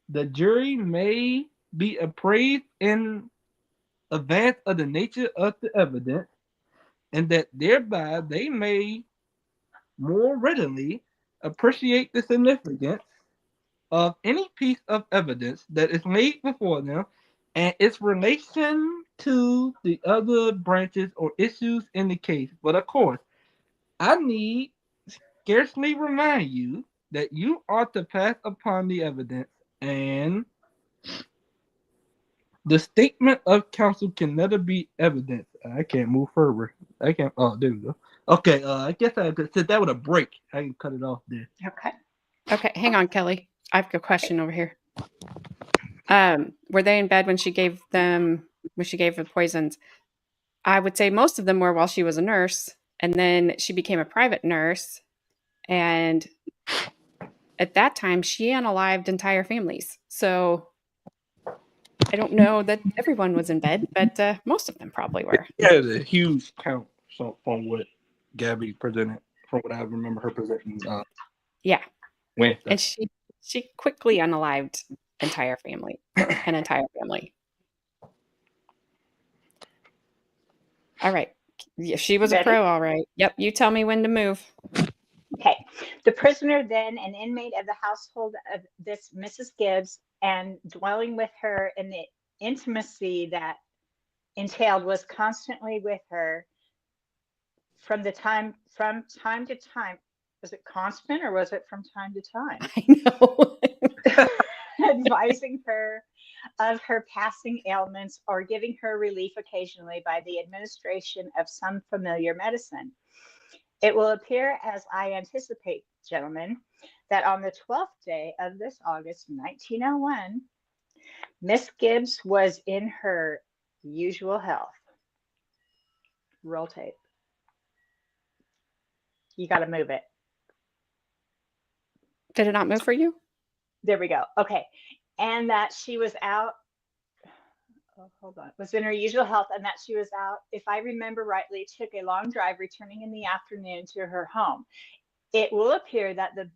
the jury may be appraised in advance of the nature of the evidence, and that thereby they may more readily appreciate the significance of any piece of evidence that is laid before them and its relation to the other branches or issues in the case. But of course, I need scarcely remind you that you are to pass upon the evidence, and the statement of counsel can never be evidence. I can't move further. I can't. Oh, there we go. Okay, I guess I could sit that with a break. I can cut it off there. Okay. Okay, hang on, Kelly. I have a question over here. Were they in bed when she gave the poisons? I would say most of them were while she was a nurse, and then she became a private nurse, and at that time she unalived entire families. So I don't know that everyone was in bed, but most of them probably were. Yeah, a huge count from what Gabby presented, from what I remember her presenting. Yeah, Wednesday. and she quickly unalived entire family. An entire family. All right. Yeah, she was a Ready? pro, all right. Yep. You tell me when to move. Okay. The prisoner, then an inmate of the household of this Mrs. Gibbs, and dwelling with her in the intimacy that entailed, was constantly with her from time to time. Was it constant or was it from time to time? I know. Advising her of her passing ailments or giving her relief occasionally by the administration of some familiar medicine. It will appear, as I anticipate, gentlemen, that on the 12th day of this August 1901, Miss Gibbs was in her usual health. Roll tape. You got to move it. Did it not move for you? There we go. Okay. And that she was out. Oh, hold on. Was in her usual health, and that she was out, if I remember rightly, took a long drive, returning in the afternoon to her home. It will appear that the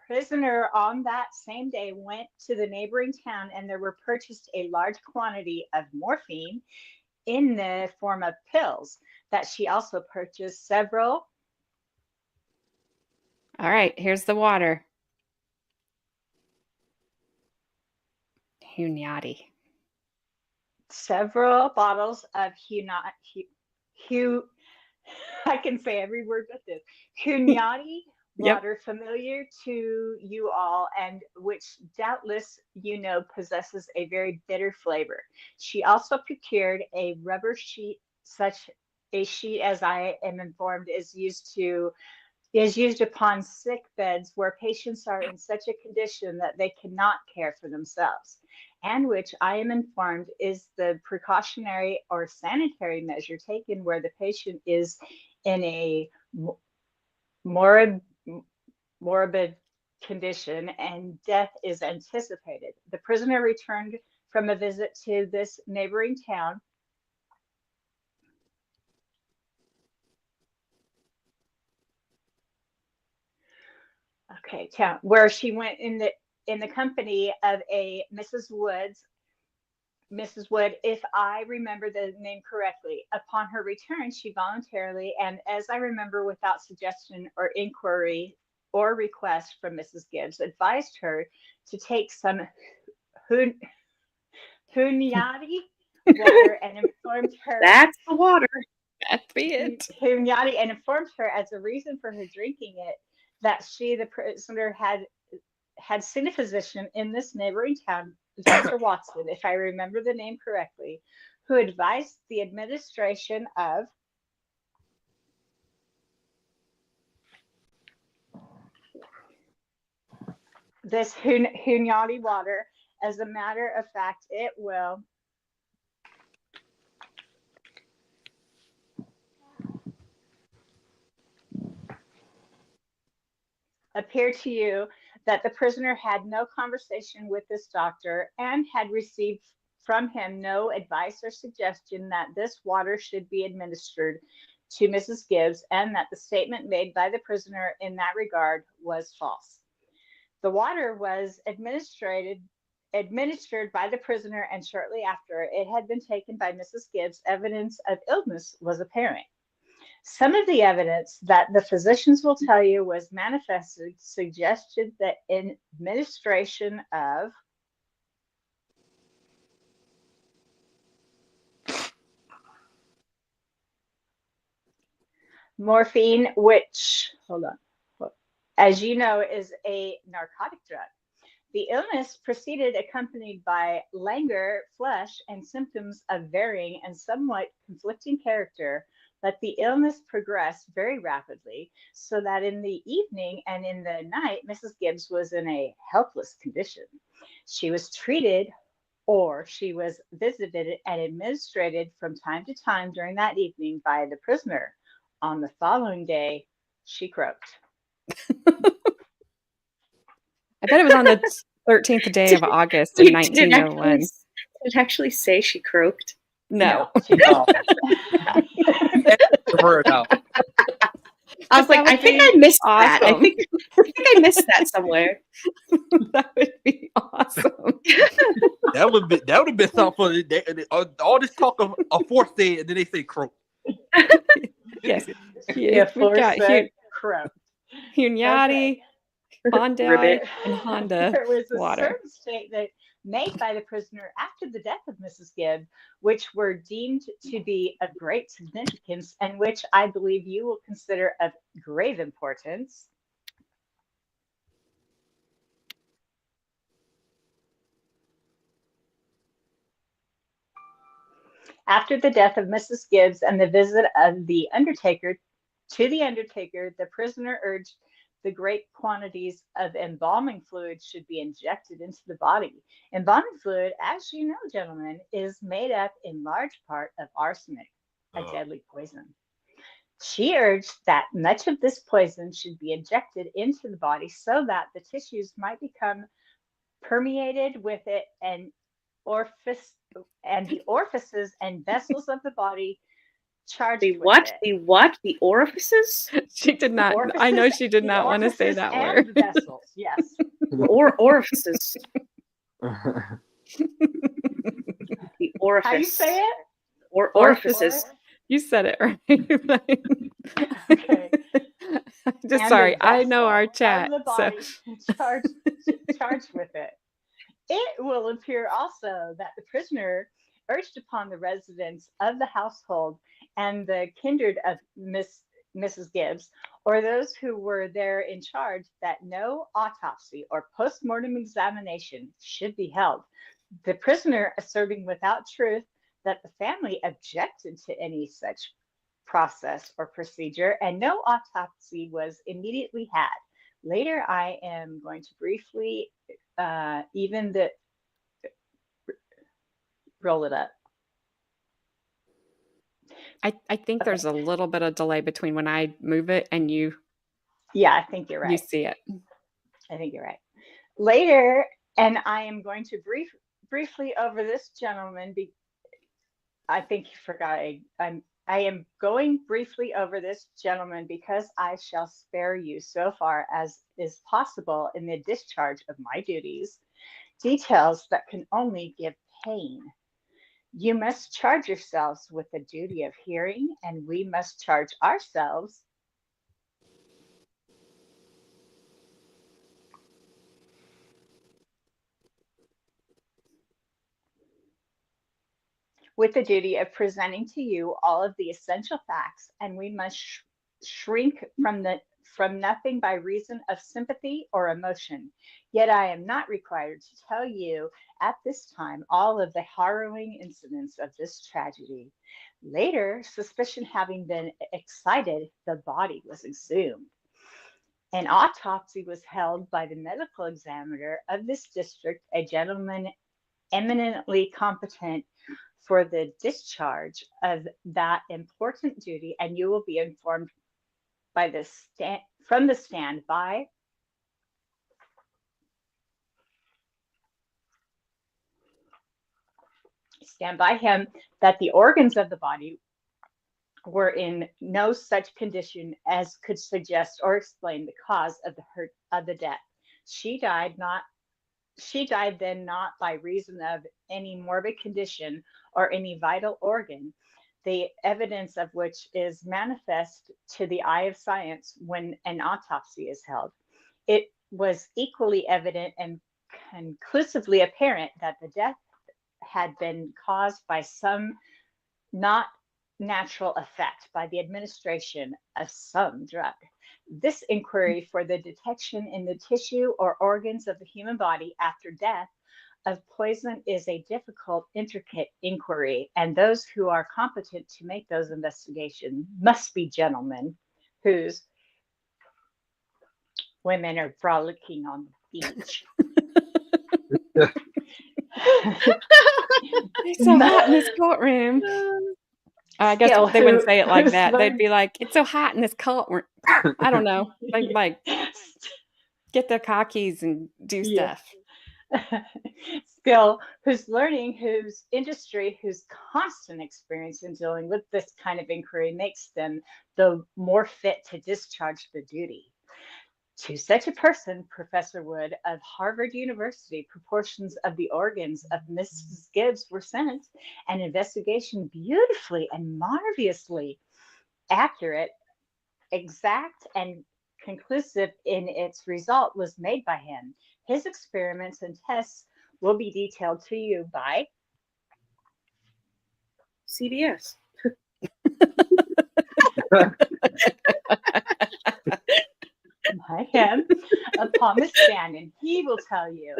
prisoner on that same day went to the neighboring town, and there were purchased a large quantity of morphine in the form of pills, that she also purchased several. All right. Here's the water. Hunyadi. Several bottles of I can say every word but this. Hunyadi Yep. water, familiar to you all, and which doubtless you know possesses a very bitter flavor. She also procured a rubber sheet, such a sheet as I am informed is used upon sick beds where patients are in such a condition that they cannot care for themselves, and which I am informed is the precautionary or sanitary measure taken where the patient is in a morbid condition and death is anticipated. The prisoner returned from a visit to this neighboring town. Okay, town where she went in the company of a Mrs. Wood, if I remember the name correctly. Upon her return, she voluntarily, and as I remember, without suggestion or inquiry or request from Mrs. Gibbs, advised her to take some hunyadi water and informed her That's the water. That's it. hunyadi and informed her as a reason for her drinking it that she, the prisoner, had seen a physician in this neighboring town, Dr. Watson, if I remember the name correctly, who advised the administration of this hunyadi water. As a matter of fact, it will appear to you that the prisoner had no conversation with this doctor and had received from him no advice or suggestion that this water should be administered to Mrs. Gibbs, and that the statement made by the prisoner in that regard was false. The water was administered by the prisoner, and shortly after it had been taken by Mrs. Gibbs, evidence of illness was apparent. Some of the evidence that the physicians will tell you was manifested suggested that administration of morphine, which, hold on, as you know, is a narcotic drug. The illness proceeded accompanied by languor, flush, and symptoms of varying and somewhat conflicting character, but the illness progressed very rapidly, so that in the evening and in the night, Mrs. Gibbs was in a helpless condition. She was treated, or she was visited and administered from time to time during that evening by the prisoner. On the following day, she croaked. I bet it was on the 13th day of August in 1901. Did it actually say she croaked? No. She No. Get the word out. I was That like, I would think be I missed that. I awesome. think I missed that somewhere. That would be awesome. That would have been something for all this talk of aforesaid, and then they say croak. Yes. The We've got aforesaid croak. Hunyadi, Hyundai, Ribbit. and Honda There was a water. certain statement made by the prisoner after the death of Mrs. Gibbs, which were deemed to be of great significance and which I believe you will consider of grave importance. After the death of Mrs. Gibbs and the visit of the undertaker to the undertaker, the prisoner urged the great quantities of embalming fluid should be injected into the body. Embalming fluid, as you know, gentlemen, is made up in large part of arsenic, a deadly poison. She urged that much of this poison should be injected into the body so that the tissues might become permeated with it and the orifices and vessels of the body charged The with what? it. The what? The orifices? She did not. Orifices, I know she did the not want to say orifices that and word. vessels, yes. Orifices. The orifice. How you say it? Orifices. You said it right. Okay. Just And sorry. the I know our vessel chat. of the body charged with it. It will appear also that the prisoner urged upon the residents of the household and the kindred of Mrs. Gibbs, or those who were there in charge, that no autopsy or postmortem examination should be held. The prisoner asserting without truth that the family objected to any such process or procedure, and no autopsy was immediately had. Later, I am going to briefly roll it up. I think there's a little bit of delay between when I move it and you. Yeah, I think you're right. You see it. I think you're right. Later, and I am going to briefly over this gentleman. I think you forgot. I am going briefly over this gentleman because I shall spare you so far as is possible in the discharge of my duties, details that can only give pain. You must charge yourselves with the duty of hearing, and we must charge ourselves with the duty of presenting to you all of the essential facts, and we must shrink from nothing by reason of sympathy or emotion. Yet I am not required to tell you at this time all of the harrowing incidents of this tragedy. Later, suspicion having been excited, the body was exhumed. An autopsy was held by the medical examiner of this district, a gentleman eminently competent for the discharge of that important duty, and you will be informed by from the stand by him that the organs of the body were in no such condition as could suggest or explain the cause of the death. She died then not by reason of any morbid condition or any vital organ, the evidence of which is manifest to the eye of science when an autopsy is held. It was equally evident and conclusively apparent that the death had been caused by some not natural effect, by the administration of some drug. This inquiry for the detection in the tissue or organs of the human body after death of poison is a difficult, intricate inquiry, and those who are competent to make those investigations must be gentlemen whose women are frolicking on the beach. It's so hot in this courtroom. I guess they wouldn't say it like that. They'd be like, "It's so hot in this courtroom." I don't know. They'd like get their car keys and do stuff. skill, whose learning, whose industry, whose constant experience in dealing with this kind of inquiry makes them the more fit to discharge the duty. To such a person, Professor Wood of Harvard University, proportions of the organs of Mrs. Gibbs were sent. An investigation beautifully and marvelously accurate, exact, and conclusive in its result was made by him. His experiments and tests will be detailed to you by CBS. by him upon the stand, and he will tell you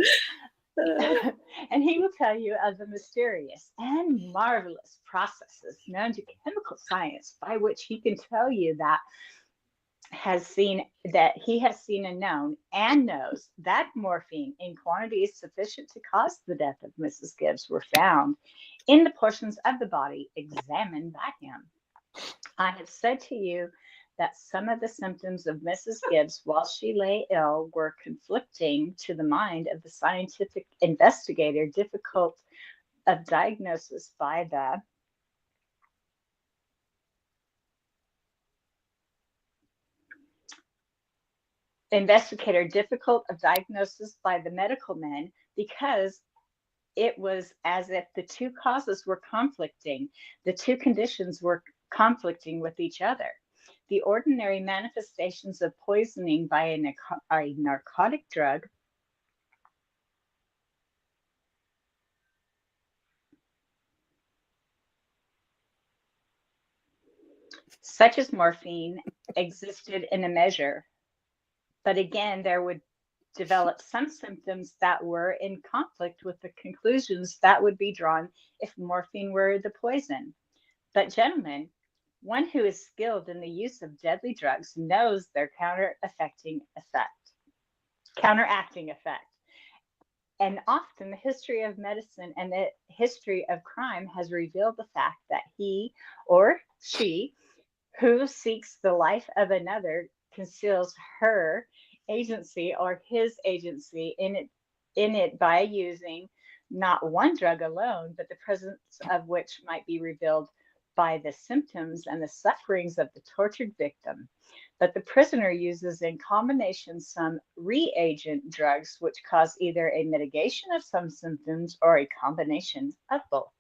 and he will tell you of the mysterious and marvelous processes known to chemical science by which he can tell you that he has seen and known and knows that morphine in quantities sufficient to cause the death of Mrs. Gibbs were found in the portions of the body examined by him. I have said to you that some of the symptoms of Mrs. Gibbs while she lay ill were conflicting to the mind of the scientific investigator, difficult of diagnosis by the medical men, because it was as if the two causes were conflicting, the two conditions were conflicting with each other. The ordinary manifestations of poisoning by a narcotic drug such as morphine existed in a measure, but again, there would develop some symptoms that were in conflict with the conclusions that would be drawn if morphine were the poison. But gentlemen, one who is skilled in the use of deadly drugs knows their counteracting effect. And often the history of medicine and the history of crime has revealed the fact that he or she who seeks the life of another conceals her agency or his agency in it by using not one drug alone, but the presence of which might be revealed by the symptoms and the sufferings of the tortured victim. But the prisoner uses in combination some reagent drugs which cause either a mitigation of some symptoms or a combination of both.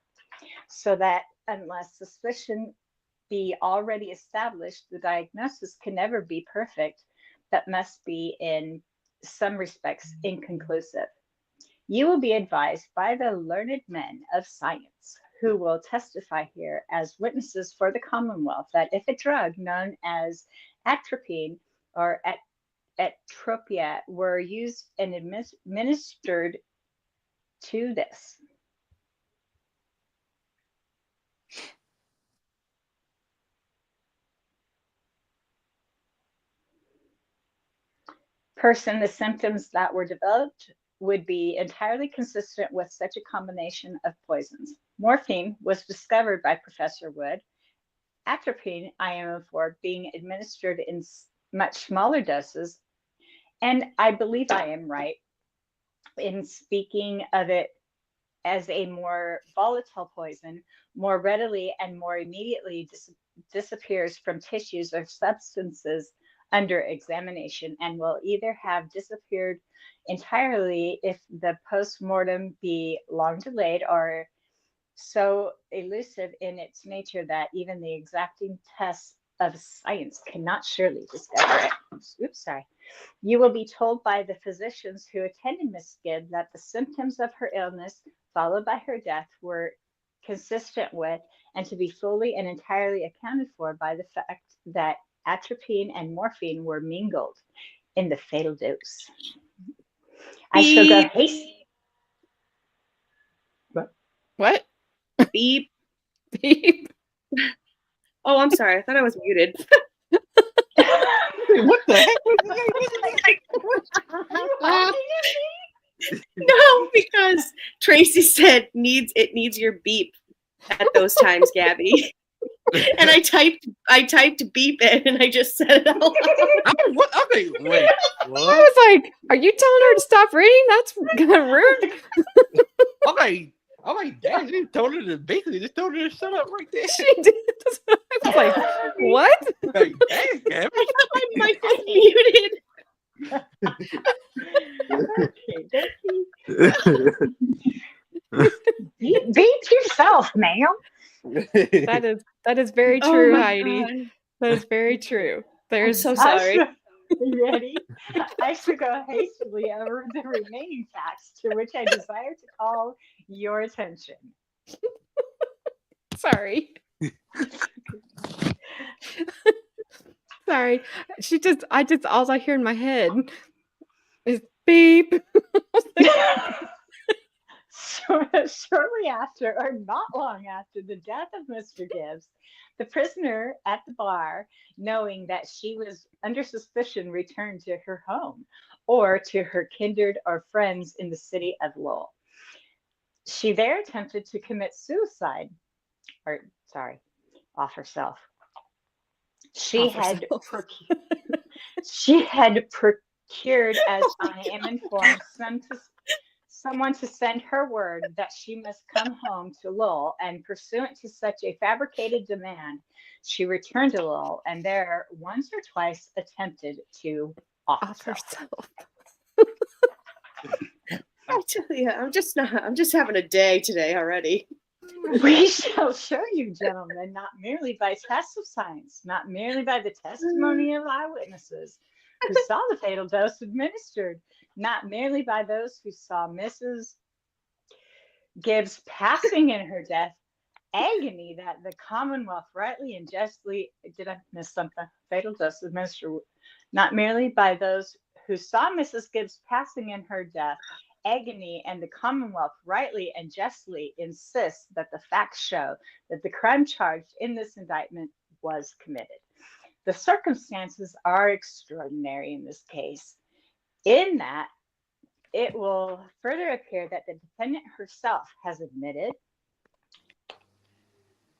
So that unless suspicion be already established, the diagnosis can never be perfect, but must be in some respects inconclusive. You will be advised by the learned men of science who will testify here as witnesses for the Commonwealth that if a drug known as atropine or atropia were used and administered to this person, the symptoms that were developed would be entirely consistent with such a combination of poisons. Morphine was discovered by Professor Wood. Atropine, I am informed, being administered in much smaller doses. And I believe I am right in speaking of it as a more volatile poison, more readily and more immediately disappears from tissues or substances under examination and will either have disappeared entirely if the post-mortem be long delayed or so elusive in its nature that even the exacting tests of science cannot surely discover it. Oops, sorry. You will be told by the physicians who attended Miss Gibbs that the symptoms of her illness followed by her death were consistent with and to be fully and entirely accounted for by the fact that atropine and morphine were mingled in the fatal dose. I shall go hasty. What? Beep. Beep. Oh, I'm sorry. I thought I was muted. What the heck? No, because Tracy said it needs your beep at those times, Gabby. And I typed beep it, and I just said it out loud. Okay, wait. I What? was like, "Are you telling her to stop reading? That's kind of rude." I'm like, dang, you told her to basically just told her to shut up right there. She did. I was like, "What?" Like, dang, man. I thought my mic was muted. Beat yourself, ma'am. That is very Oh true, my Heidi. God. That is very true. I'm so I sorry. should, you ready? I should go hastily over the remaining facts to which I desire to call your attention. Sorry. Sorry. All I hear in my head is beep. Shortly after, or not long after the death of Mr. Gibbs, the prisoner at the bar, knowing that she was under suspicion, returned to her home or to her kindred or friends in the city of Lowell. She there attempted to commit suicide, or sorry, off herself. She had procured, as I am informed, someone to send her word that she must come home to Lowell, and pursuant to such a fabricated demand, she returned to Lowell and there once or twice attempted to off herself. I tell you, I'm just having a day today already. We shall show you, gentlemen, not merely by tests of science, not merely by the testimony of eyewitnesses who saw the fatal dose administered, not merely by those who saw Mrs. Gibbs passing in her death agony that the Commonwealth rightly and justly, did I miss something? Fatal dose administered, not merely by those who saw Mrs. Gibbs passing in her death agony, and the Commonwealth rightly and justly insists that the facts show that the crime charged in this indictment was committed. The circumstances are extraordinary in this case, in that it will further appear that the defendant herself has admitted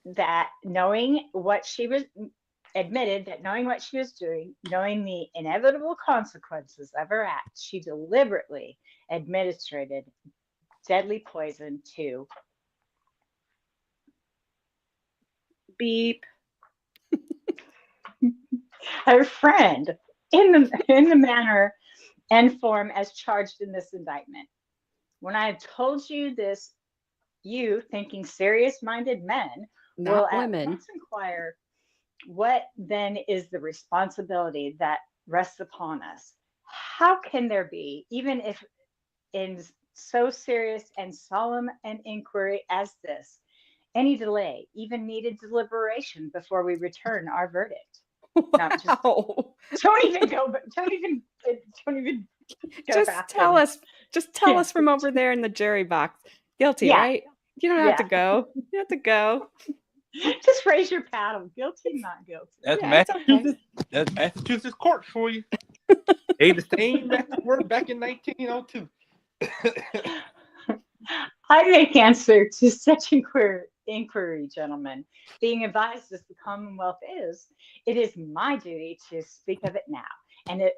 that knowing what she was doing, knowing the inevitable consequences of her act, she deliberately administered deadly poison to Beep. her friend in the manner and form as charged in this indictment. When I have told you this, you, thinking serious-minded men, will at once inquire, what then is the responsibility that rests upon us? How can there be, even if in so serious and solemn an inquiry as this, any delay, even needed deliberation before we return our verdict? Wow. No, don't even go Just back tell and, us. Just tell us from over there in the jury box. Guilty, Yeah. right? You don't have to go. You don't have to go. just raise your paddle. Guilty, not guilty. That's Yeah, it's Massachusetts. That's Massachusetts courts for you. They the same as they were back in 1902. I make answer to such inquiry, gentlemen. Being advised as the Commonwealth is, it is my duty to speak of it now, and it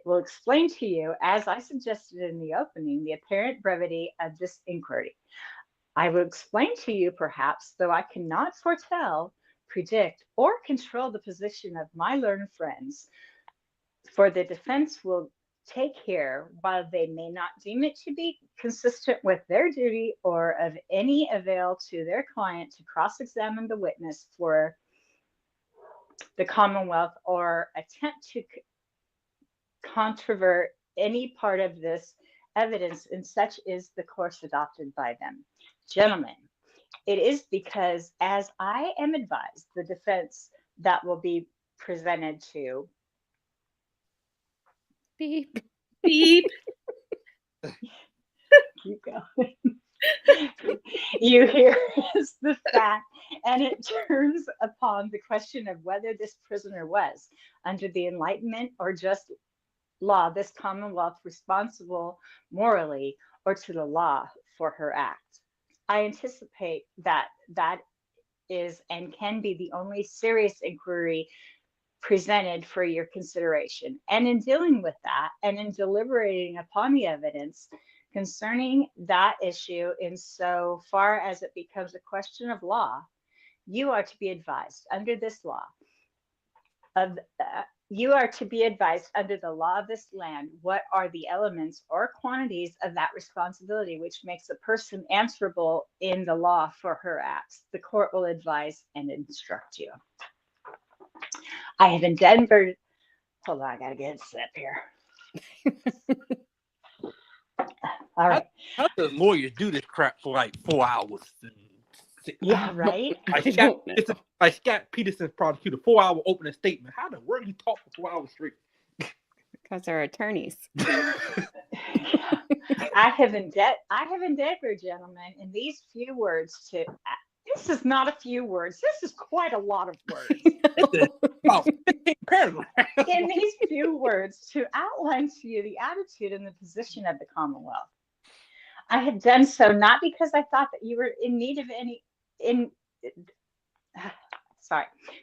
will explain to you, as I suggested in the opening, the apparent brevity of this inquiry. I will explain to you, perhaps, though I cannot foretell, predict, or control the position of my learned friends, for the defense will take care, while they may not deem it to be consistent with their duty or of any avail to their client, to cross-examine the witness for the Commonwealth or attempt to controvert any part of this evidence, and such is the course adopted by them. Gentlemen, it is because, as I am advised, the defense that will be presented to Beep. Beep. keep going. You hear is the fact, and it turns upon the question of whether this prisoner was, under the Enlightenment or just law, this Commonwealth responsible morally or to the law for her act. I anticipate that is and can be the only serious inquiry presented for your consideration. And in dealing with that and in deliberating upon the evidence concerning that issue, in so far as it becomes a question of law, you are to be advised under this law of you are to be advised under the law of this land what are the elements or quantities of that responsibility which makes a person answerable in the law for her acts. The court will advise and instruct you. I have endeavored. Hold on, I gotta get a sip here. All right. How does lawyers do this crap for like 4 hours? Yeah, right. Like Scott Peterson's prosecutor, 4-hour opening statement. How the world you talk for 4 hours straight? Because they're attorneys. I have endeavored, gentlemen, in these few words to. This is not a few words. This is quite a lot of words. About 15 paragraphs. In these few words, to outline to you the attitude and the position of the Commonwealth. I have done so not because I thought that you were in need of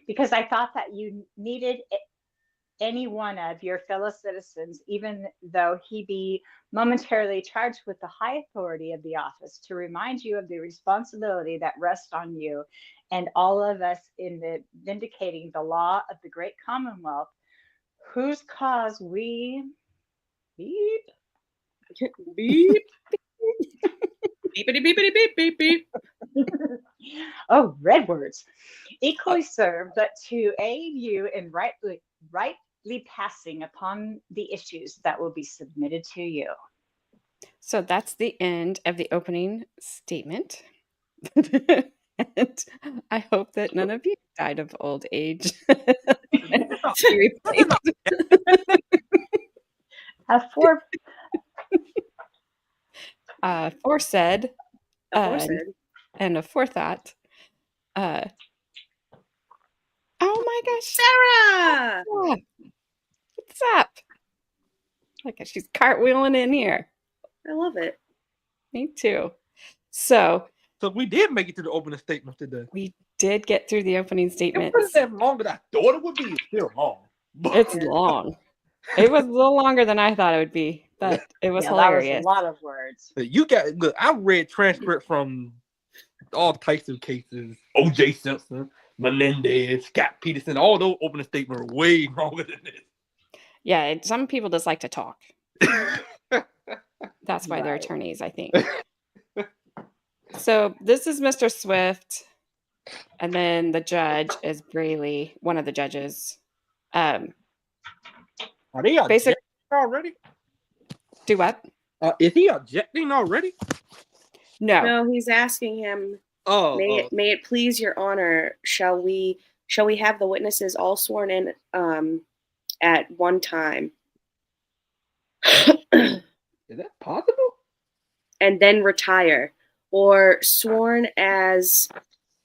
because I thought that you needed any one of your fellow citizens, even though he be momentarily charged with the high authority of the office, to remind you of the responsibility that rests on you and all of us in the vindicating the law of the great Commonwealth, whose cause we beep Beep. Beepity beepity beep beep beep. Oh, red words. Equally serve, but to aid you in rightly passing upon the issues that will be submitted to you. So that's the end of the opening statement. And I hope that none of you died of old age. Aforesaid, and aforethought. Oh my gosh, Sarah! What's up? Look, she's cartwheeling in here. I love it. Me too. So we did make it to the opening statement today. We did get through the opening statements. It wasn't that long as I thought it would be. It's still long. It's long. It was a little longer than I thought it would be, but it was hilarious. That was a lot of words. Look, I read transcript from all types of cases. O.J. Simpson, Menendez, Scott Peterson, all those opening statements are way longer than this. Yeah, some people just like to talk. That's why they're attorneys, I think. So this is Mr. Swift, and then the judge is Braley, one of the judges. Are they objecting already? Do what? Is he objecting already? No, he's asking him. May it please your honor, shall we have the witnesses all sworn in at one time? Is that possible? And then retire, or sworn as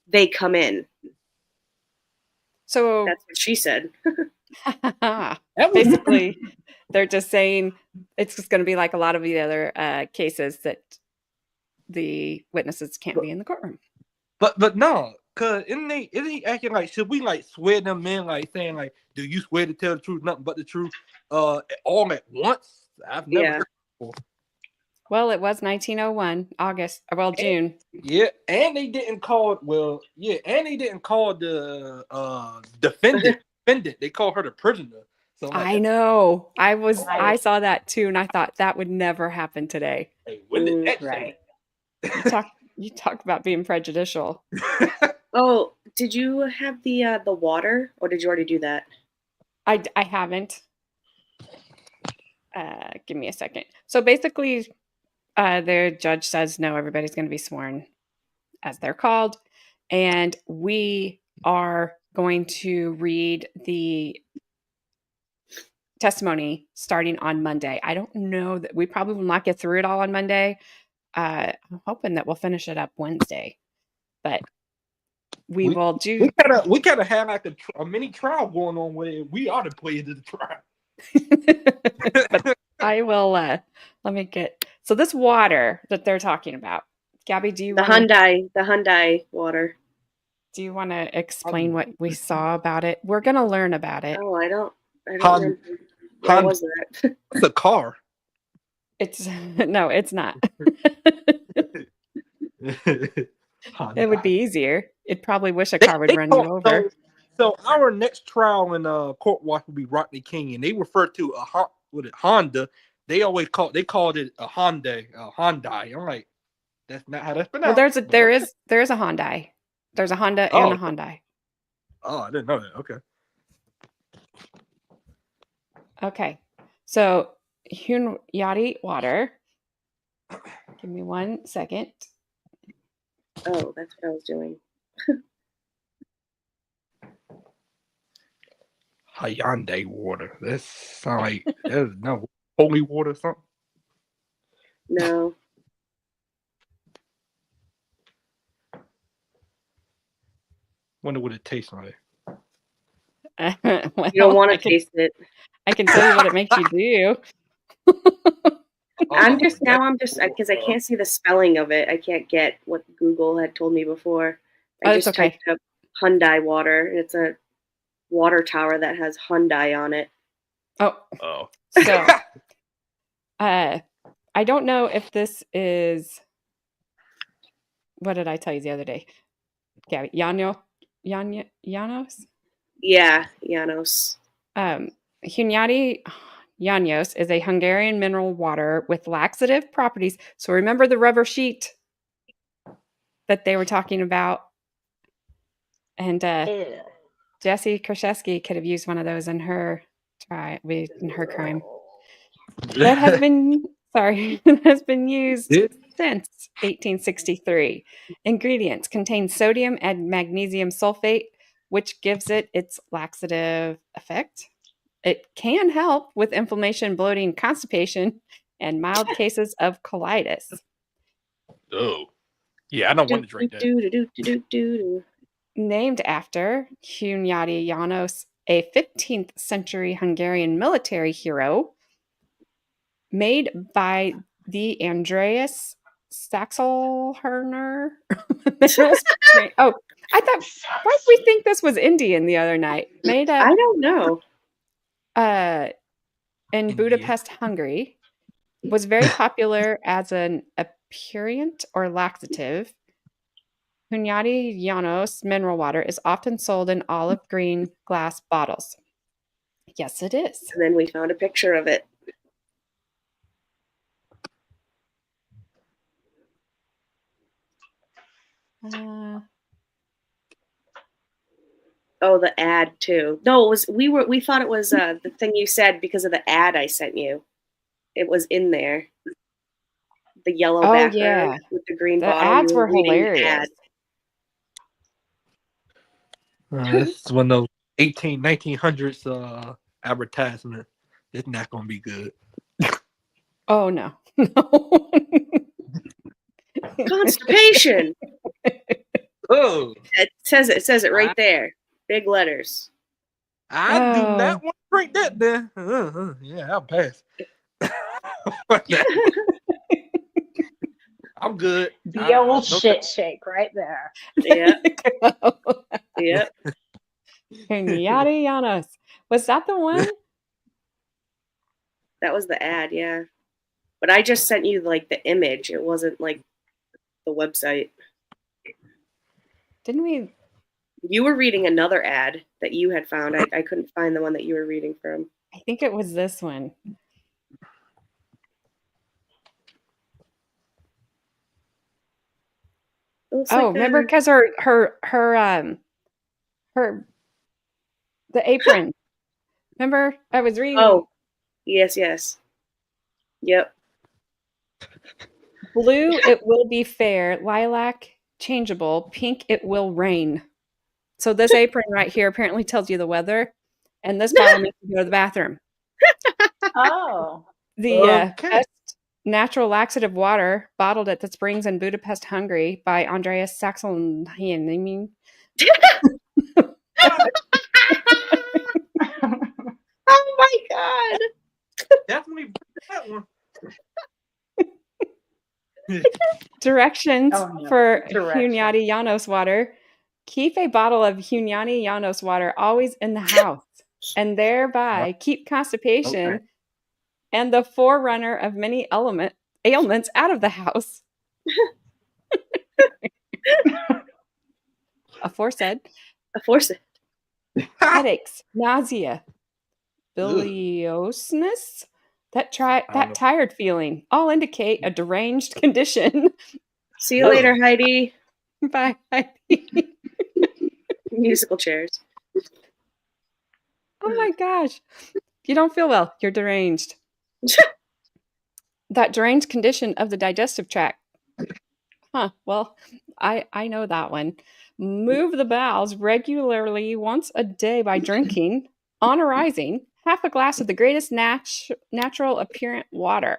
they come in. So that's what she said. Basically, they're just saying it's just going to be like a lot of the other cases that the witnesses can't be in the courtroom. But no, cause isn't he acting like, should we like swear them in, like saying like, do you swear to tell the truth, nothing but the truth, all at once? I've never heard before. Well, it was 1901, June. Yeah, and they didn't call the defendant. They called her the prisoner. So like, I know. I saw that too, and I thought that would never happen today. Hey, when did that right? You talk about being prejudicial. Oh, did you have the water, or did you already do that? I haven't. Give me a second. So basically, their judge says no, everybody's going to be sworn as they're called, and we are going to read the testimony starting on Monday. I don't know that we probably will not get through it all on Monday. I'm hoping that we'll finish it up Wednesday, but we will do. We kind of have like a mini trial going on where we are the players of the trial. But I will. Let me get. So this water that they're talking about, Gabby, do you the Hyundai water? Do you want to explain what we saw about it? We're going to learn about it. Oh, I don't Hon- remember. What Hon- was that? It's a car. It's no, it's not. It would be easier. It'd probably wish a car would run you over. So our next trial in court watch will be Rodney King, and they refer to Honda. They called it a Hyundai. I'm like, that's not how that's pronounced. Well, there is a Hyundai. There's a Honda and a Hyundai. Oh, I didn't know that. Okay. Okay. So Hunyadi water. Give me 1 second. Oh, that's what I was doing. Hyundai water. That sounds like that is no holy water or something. No. Wonder what it tastes like. Well, You don't want to taste it. I can tell you what it makes you do. I'm just because I can't see the spelling of it. I can't get what Google had told me before. I it's just okay. typed up Hyundai water. It's a water tower that has Hyundai on it. Oh. So, I don't know if this is. What did I tell you the other day, Gabby? Janos? Yeah, Janos. Hunyadi Janos is a Hungarian mineral water with laxative properties. So remember the rubber sheet that they were talking about? And Jessie Kraszewski could have used one of those in her crime. That has been used since 1863. Ingredients contain sodium and magnesium sulfate, which gives it its laxative effect. It can help with inflammation, bloating, constipation, and mild cases of colitis. Oh. Yeah, I don't want to drink that. Named after Hunyadi Janos, a 15th century Hungarian military hero, made by the Andreas Saxelherner. Oh, I thought, why did we think this was Indian the other night? Made up. I don't know. In Budapest, Hungary, was very popular as an aperient or laxative. Hunyadi Janos mineral water is often sold in olive green glass bottles. Yes, it is. And then we found a picture of it. Oh, the ad too. No, it was we thought it was the thing you said because of the ad I sent you. It was in there. The yellow background with the green bottle. The ads were hilarious. This is one of those 1900s advertisement. It's not going to be good. Oh, no. Constipation. Oh. It says it right there. Big letters. I do not want to drink that then. Yeah, I'll pass. I'm good. The old shit shake right there. Yeah. Yep. Hunyadi Janos. Was that the one? That was the ad, yeah. But I just sent you like the image. It wasn't like the website. Didn't we? You were reading another ad that you had found. I couldn't find the one that you were reading from. I think it was this one. Remember, because her the apron. Remember, I was reading. Oh, yes. Yep. Blue, it will be fair. Lilac, changeable. Pink, it will rain. So this apron right here apparently tells you the weather, and this bottle makes you go to the bathroom. Oh. The best natural laxative water bottled at the springs in Budapest, Hungary by Andreas Saxelherner. I mean, oh my God! Definitely that one. Directions for Hunyadi Janos water. Keep a bottle of Hunyani Llanos water always in the house, and thereby keep constipation and the forerunner of many ailments out of the house. Aforesaid. Headaches, nausea, biliousness, that tired feeling all indicate a deranged condition. See you later, Heidi. Bye, Heidi. Musical chairs. Oh my gosh. You don't feel well. You're deranged. That deranged condition of the digestive tract. Huh. Well, I know that one. Move the bowels regularly once a day by drinking, on arising, half a glass of the greatest natural apparent water.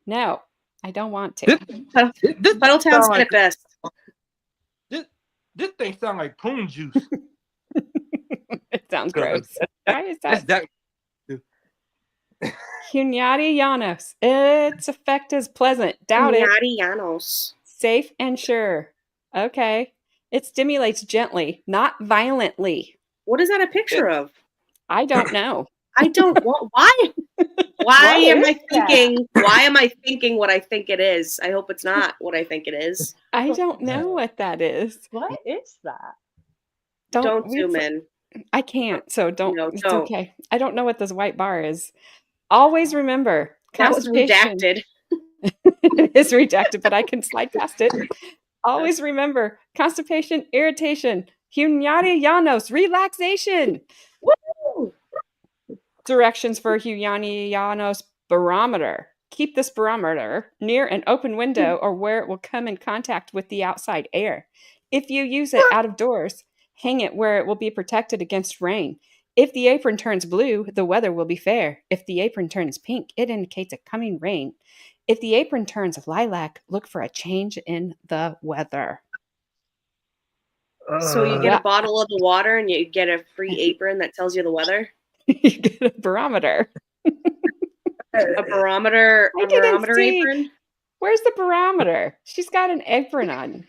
No, I don't want to. Puddletown said it best. This thing sounds like prune juice. It sounds gross. Why is that? Hunyadi Llanos. Its effect is pleasant. Doubt it. Hunyadi Llanos. Safe and sure. Okay. It stimulates gently, not violently. What is that a picture of? I don't know. I don't want. Why? Why am I thinking? Why am I thinking what I think it is? I hope it's not what I think it is. I don't know what that is. What is that? Don't zoom in. I can't, so don't. No, it's don't. okay. I don't know what this white bar is. Always remember, that was redacted. It is redacted, but I can slide past it. Always remember, constipation, irritation, Hunyadi Llanos, relaxation. Woo! Directions for Hunyadi Llanos barometer. Keep this barometer near an open window or where it will come in contact with the outside air. If you use it out of doors, hang it where it will be protected against rain. If the apron turns blue, the weather will be fair. If the apron turns pink, it indicates a coming rain. If the apron turns lilac, look for a change in the weather. So you get a bottle of the water and you get a free apron that tells you the weather? You get a barometer. A barometer apron? Where's the barometer? She's got an apron on.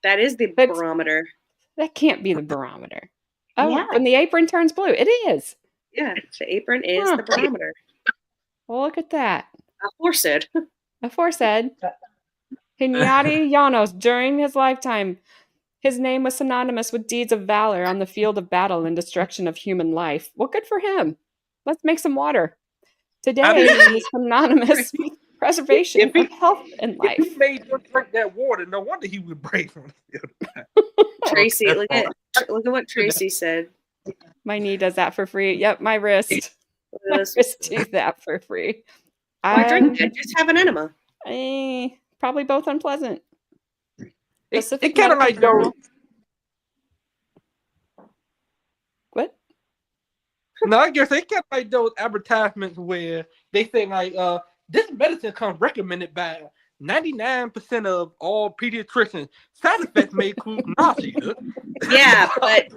That is the barometer. That can't be the barometer. Oh, yeah. When the apron turns blue, it is. Yeah, the apron is the barometer. Well, look at that. Aforesaid. Hunyadi Llanos, during his lifetime, his name was synonymous with deeds of valor on the field of battle and destruction of human life. Well, good for him. Let's make some water. Today, he's synonymous with preservation of health and life. If he made you drink that water, no wonder he would break from the field. Tracy, look at what Tracy said. My knee does that for free. Yep, my wrist. My wrist do that for free. Why drink that? Just have an enema. Probably both unpleasant. It kind of like those. What? No, I guess they kind of like those advertisements where they say like, this medicine comes recommended by 99% of all pediatricians. Side effects may include nausea. Yeah, but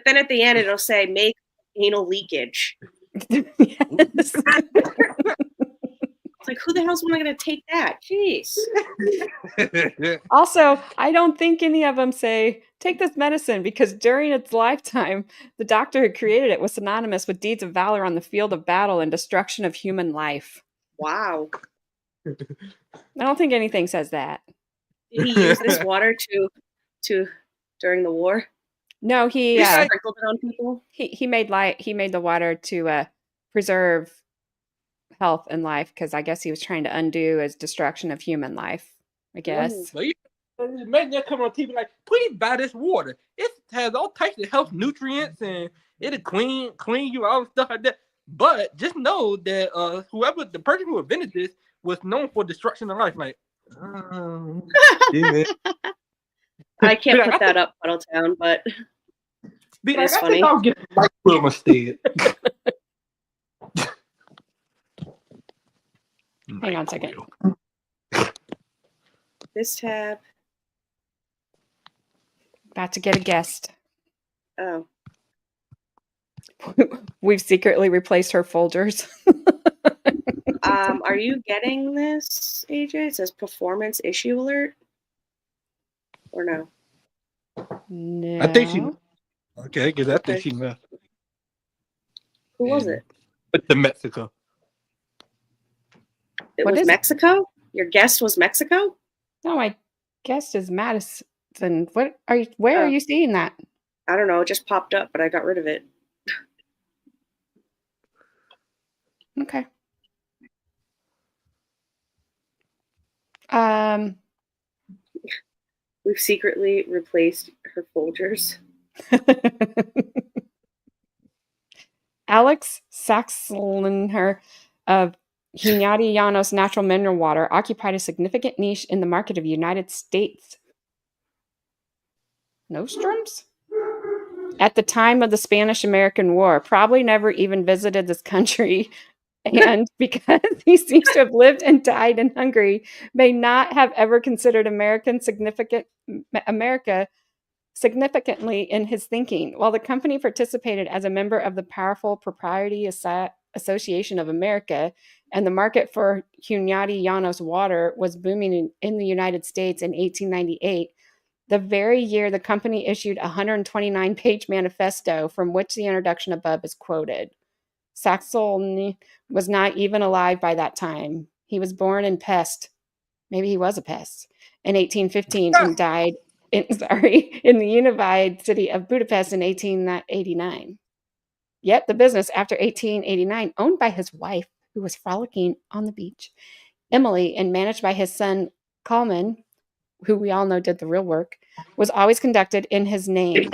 then at the end it'll say make anal leakage. Yes. It's like, who the hell's going to take that? Jeez. Also, I don't think any of them say, take this medicine, because during its lifetime, the doctor who created it was synonymous with deeds of valor on the field of battle and destruction of human life. Wow. I don't think anything says that. Did he use this water to during the war? No, he sprinkled it on people. He made the water to preserve health and life, because I guess he was trying to undo his destruction of human life, I guess. So imagine that coming on TV like, please buy this water. It has all types of health nutrients and it'll clean you, all stuff like that. But just know that the person who invented this was known for destruction of life. Like, I can't put that up, Puddletown, but it's funny. I'll get like instead. Hang on a second. This tab. About to get a guest. Oh. We've secretly replaced her folders. Are you getting this, AJ? It says performance issue alert. or no? No. I think she. Okay, because I think Okay. she left. Who was it? But to Mexico. It What was is it? Mexico? Your guest was Mexico? No, my guest is Madison. What are you? Where are Oh. you seeing that? I don't know. It just popped up, but I got rid of it. Okay. Um. We've secretly replaced her Folgers. Alex Saxelner of Hunyadi Llanos Natural Mineral Water occupied a significant niche in the market of the United States. Nostrums? At the time of the Spanish-American War, probably never even visited this country, and because he seems to have lived and died in Hungary, may not have ever considered America significantly in his thinking. While the company participated as a member of the powerful Propriety Association of America, and the market for Hunyadi Llanos water was booming in the United States in 1898, the very year the company issued a 129-page manifesto from which the introduction above is quoted. Saxelny was not even alive by that time. He was born in Pest. Maybe he was a pest. In 1815 and died in the unified city of Budapest in 1889. Yet the business after 1889, owned by his wife, who was frolicking on the beach, Emily, and managed by his son Coleman, who we all know did the real work, was always conducted in his name.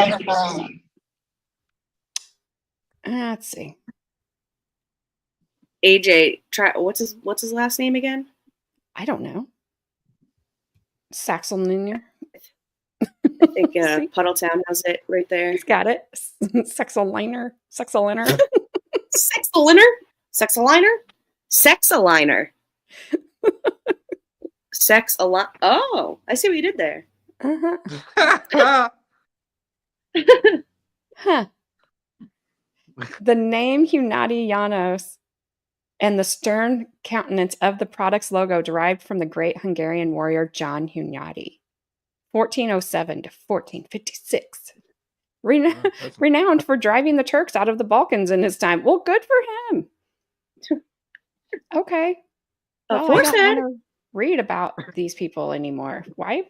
Let's see. AJ, what's his last name again? I don't know. Saxelner. I think Puddletown has it right there. He's got it. Sexaliner. Sexaliner? Oh, I see what you did there. Uh-huh. Huh. The name Hunyadi Llanos and the stern countenance of the product's logo derived from the great Hungarian warrior John Hunyadi, 1407 to 1456. Renowned for driving the Turks out of the Balkans in his time. Well, good for him. Okay. Well, I don't want to read about these people anymore. Why?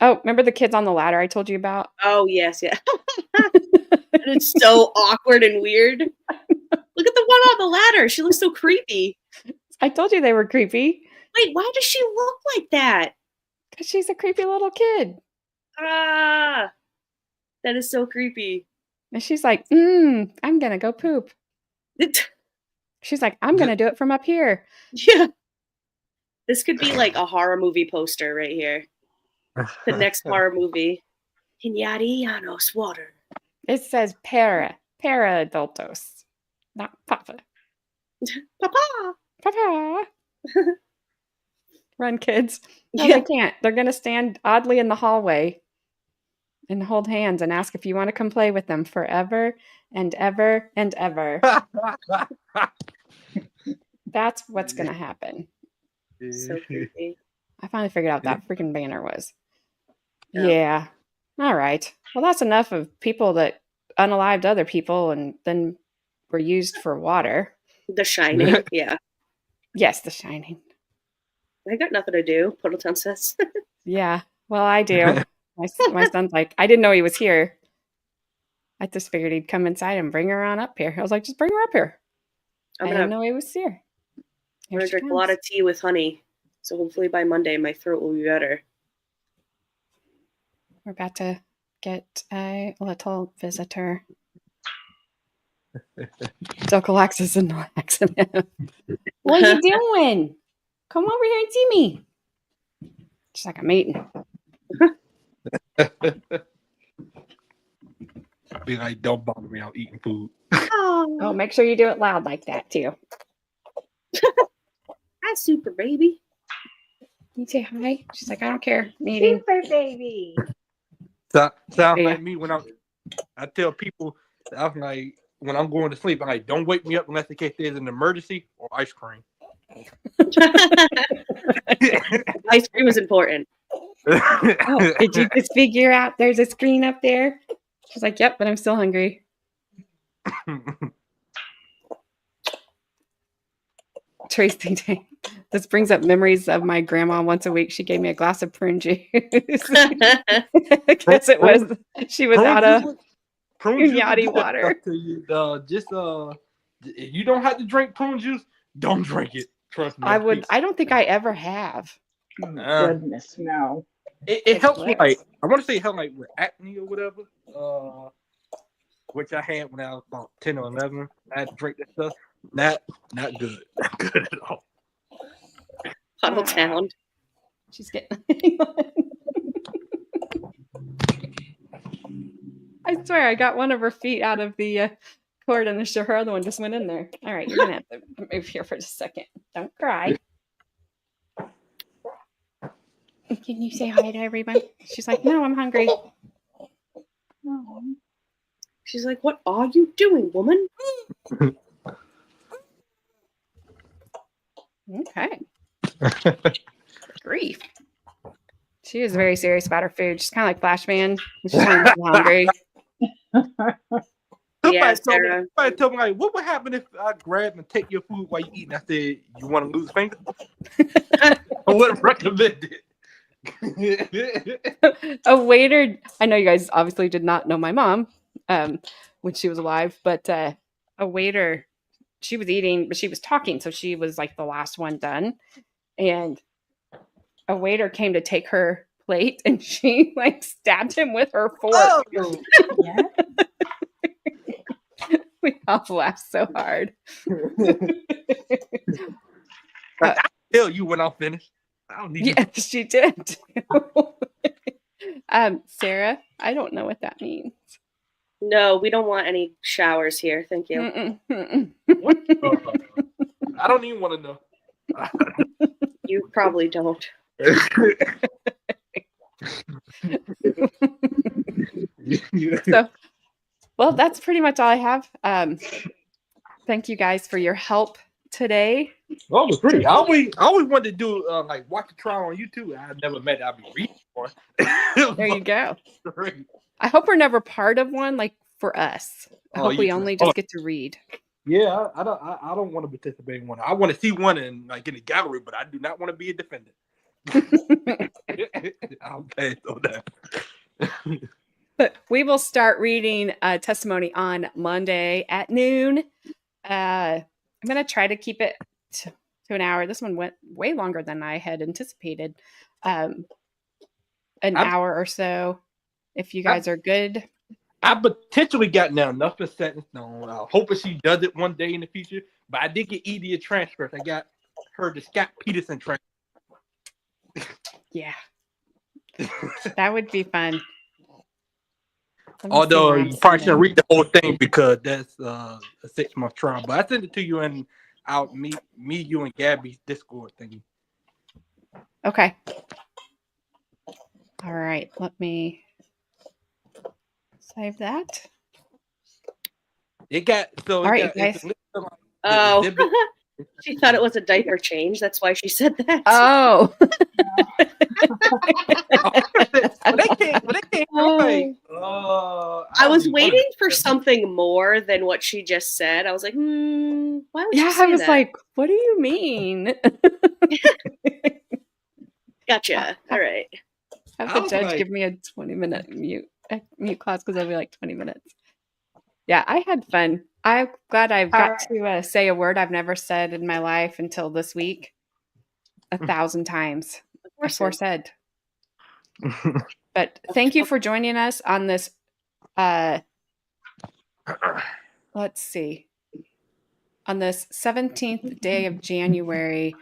Oh, remember the kids on the ladder I told you about? Oh, yes, yeah. And it's so awkward and weird. Look at the one on the ladder. She looks so creepy. I told you they were creepy. Wait, why does she look like that? Because she's a creepy little kid. Ah, that is so creepy. And she's like, I'm going to go poop. She's like, I'm going to do it from up here. Yeah. This could be like a horror movie poster right here. The next horror movie. Hunyadi Llanos water. It says para adultos, not papa. Papa. Run, kids. No, Yeah. they can't. They're going to stand oddly in the hallway and hold hands and ask if you want to come play with them forever and ever and ever. That's what's going to happen. So creepy. I finally figured out what that freaking banner was. Yeah. All right. Well, that's enough of people that unalived other people and then were used for water. The Shining, yeah. Yes, The Shining. I got nothing to do, Puddletown says. Yeah. Well, I do. My son's like, I didn't know he was here. I just figured he'd come inside and bring her on up here. I was like, just bring her up here. I didn't know he was here. I'm going to drink a lot of tea with honey. So hopefully by Monday, my throat will be better. We're about to get a little visitor. Docalaxis and laxative. What are you doing? Come over here and see me. She's like, I'm eating. Be like, don't bother me out eating food. Oh, make sure you do it loud like that too. Hi, super baby. You say hi. She's like, I don't care. I'm eating. Super baby. Sounds like me when I tell people, I'm like, when I'm going to sleep, I'm like, don't wake me up unless in case there's an emergency or ice cream. Ice cream is important. Oh, did you just figure out there's a screen up there? She's like, yep, but I'm still hungry. Tracy, this brings up memories of my grandma. Once a week, she gave me a glass of prune juice because she was out of prune juice yachty will do that water. stuff to you. If you don't have to drink prune juice, don't drink it. Trust me. I don't think I ever have. Goodness, no. It helps like I want to say it helped like with acne or whatever. Which I had when I was about 10 or 11. I had to drink that stuff. Not good. Not good at all. Puddle Town. She's getting. I swear, I got one of her feet out of the cord, and her other one just went in there. All right, you're gonna have to move here for just a second. Don't cry. Can you say hi to everyone? She's like, no, I'm hungry. No. She's like, what are you doing, woman? Okay. Grief. She is very serious about her food. She's kind of like Flashman. She's kind of hungry. Yeah, Sarah. Somebody told me, like, what would happen if I grab and take your food while you eating? I said, you want to lose a finger? I wouldn't recommend it. A waiter, I know you guys obviously did not know my mom when she was alive, but a waiter, she was eating, but she was talking, so she was like the last one done. And a waiter came to take her plate, and she like stabbed him with her fork. Oh. Yeah. We all laughed so hard. I tell you when I'm finished. I don't need Yeah, she did. Sarah, I don't know what that means. No, we don't want any showers here. Thank you. Mm-mm, mm-mm. What? I don't even want to know. You probably don't. So, well, that's pretty much all I have. Thank you guys for your help today. Well, it was great. I always wanted to do like watch the trial on YouTube. I never met it. I'd be reading for it. There you go. Great. I hope we're never part of one, like for us. I hope we yeah. only just get to read. Yeah, I don't want to participate in one. I want to see one in like in the gallery, but I do not want to be a defendant. I'll pass on that. But we will start reading testimony on Monday at noon. I'm going to try to keep it to an hour. This one went way longer than I had anticipated. An hour or so, if you guys are good. I potentially got now enough of set in stone. I'm hoping she does it one day in the future. But I did get Edie a transcript. I got her the Scott Peterson transcript. Yeah. That would be fun. Although you probably shouldn't read the whole thing because that's a 6-month trial. But I sent it to you in you and Gabby's Discord thingy. Okay. All right. Let me save that. It got so. All right, you guys. Oh, she thought it was a diaper change. That's why she said that. Oh. I was waiting for something more than what she just said. I was like, why would she say I was that? like, what do you mean? Gotcha. All right. Have the judge give me a 20-minute mute class because it'll be like 20 minutes. Yeah, I had fun. I'm glad I've got to say a word I've never said in my life until this week. 1,000 times. Aforesaid. But thank you for joining us on this. Let's see. On this 17th day of January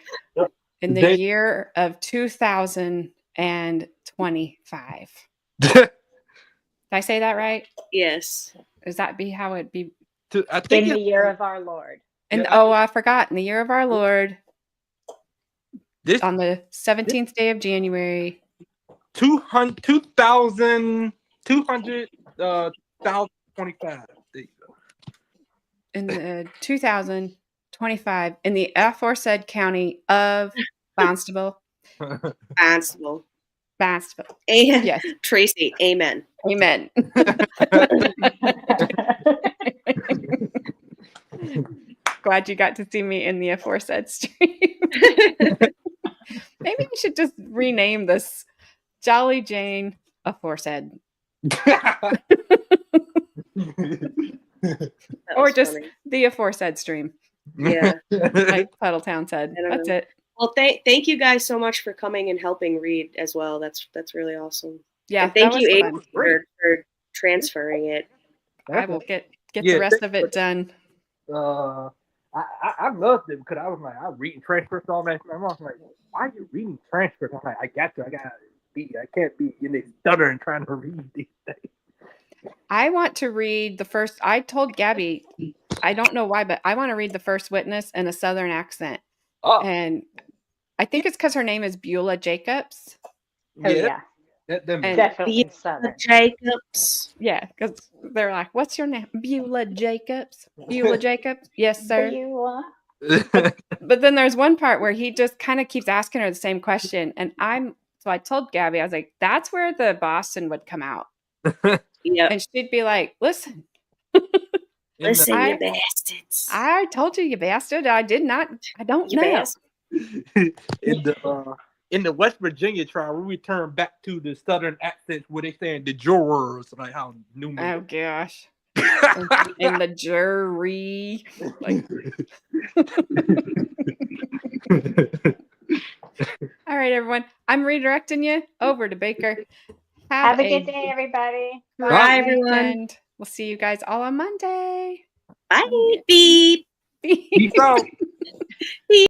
in the year of 2025. Did I say that right? Yes. Does that be how it be? I think in the year of our Lord. And I forgot. In the year of our Lord. On the 17th day of January. 2,225. In the 2025 in the aforesaid county of Barnstable. Barnstable. Barnstable. And Yes. Tracy, amen. Amen. Glad you got to see me in the aforesaid stream. Maybe you should just rename this Jolly Jane aforesaid. That Or was just funny. the aforesaid stream, Yeah. like Puddletown said. I don't That's know. it. Well, thank you guys so much for coming and helping read as well. That's really awesome. Yeah, And thank that you, was Aiden, fun. for transferring it. I will get Yeah, the rest thank of it done. I loved it because I was like, I'm reading transcripts all that. My mom's like, why are you reading transcripts? I'm like, I gotta be. I can't be in this stuttering trying to read these things. I want to read the first. I told Gabby, I don't know why, but I want to read the first witness in a Southern accent. Oh, And I think it's because her name is Beulah Jacobs. Oh yeah, them And- definitely Southern. Jacobs. Yeah, because they're like, what's your name? Beulah Jacobs. Beulah Jacobs? Yes, sir. Beulah. But then there's one part where he just kind of keeps asking her the same question. And so I told Gabby, I was like, that's where the Boston would come out. Yep. And she'd be like, listen, Listen, I- you bastards. I told you, you bastard. I did not. I don't You know. bastard. in the West Virginia trial, we return back to the Southern accents where they saying the jurors, like how numerous. Oh, gosh. In the jury. Like, all right, everyone. I'm redirecting you over to Baker. Have a good day, everybody. great Bye, everyone. weekend. We'll see you guys all on Monday. Bye. Beep. Peace out. Beep.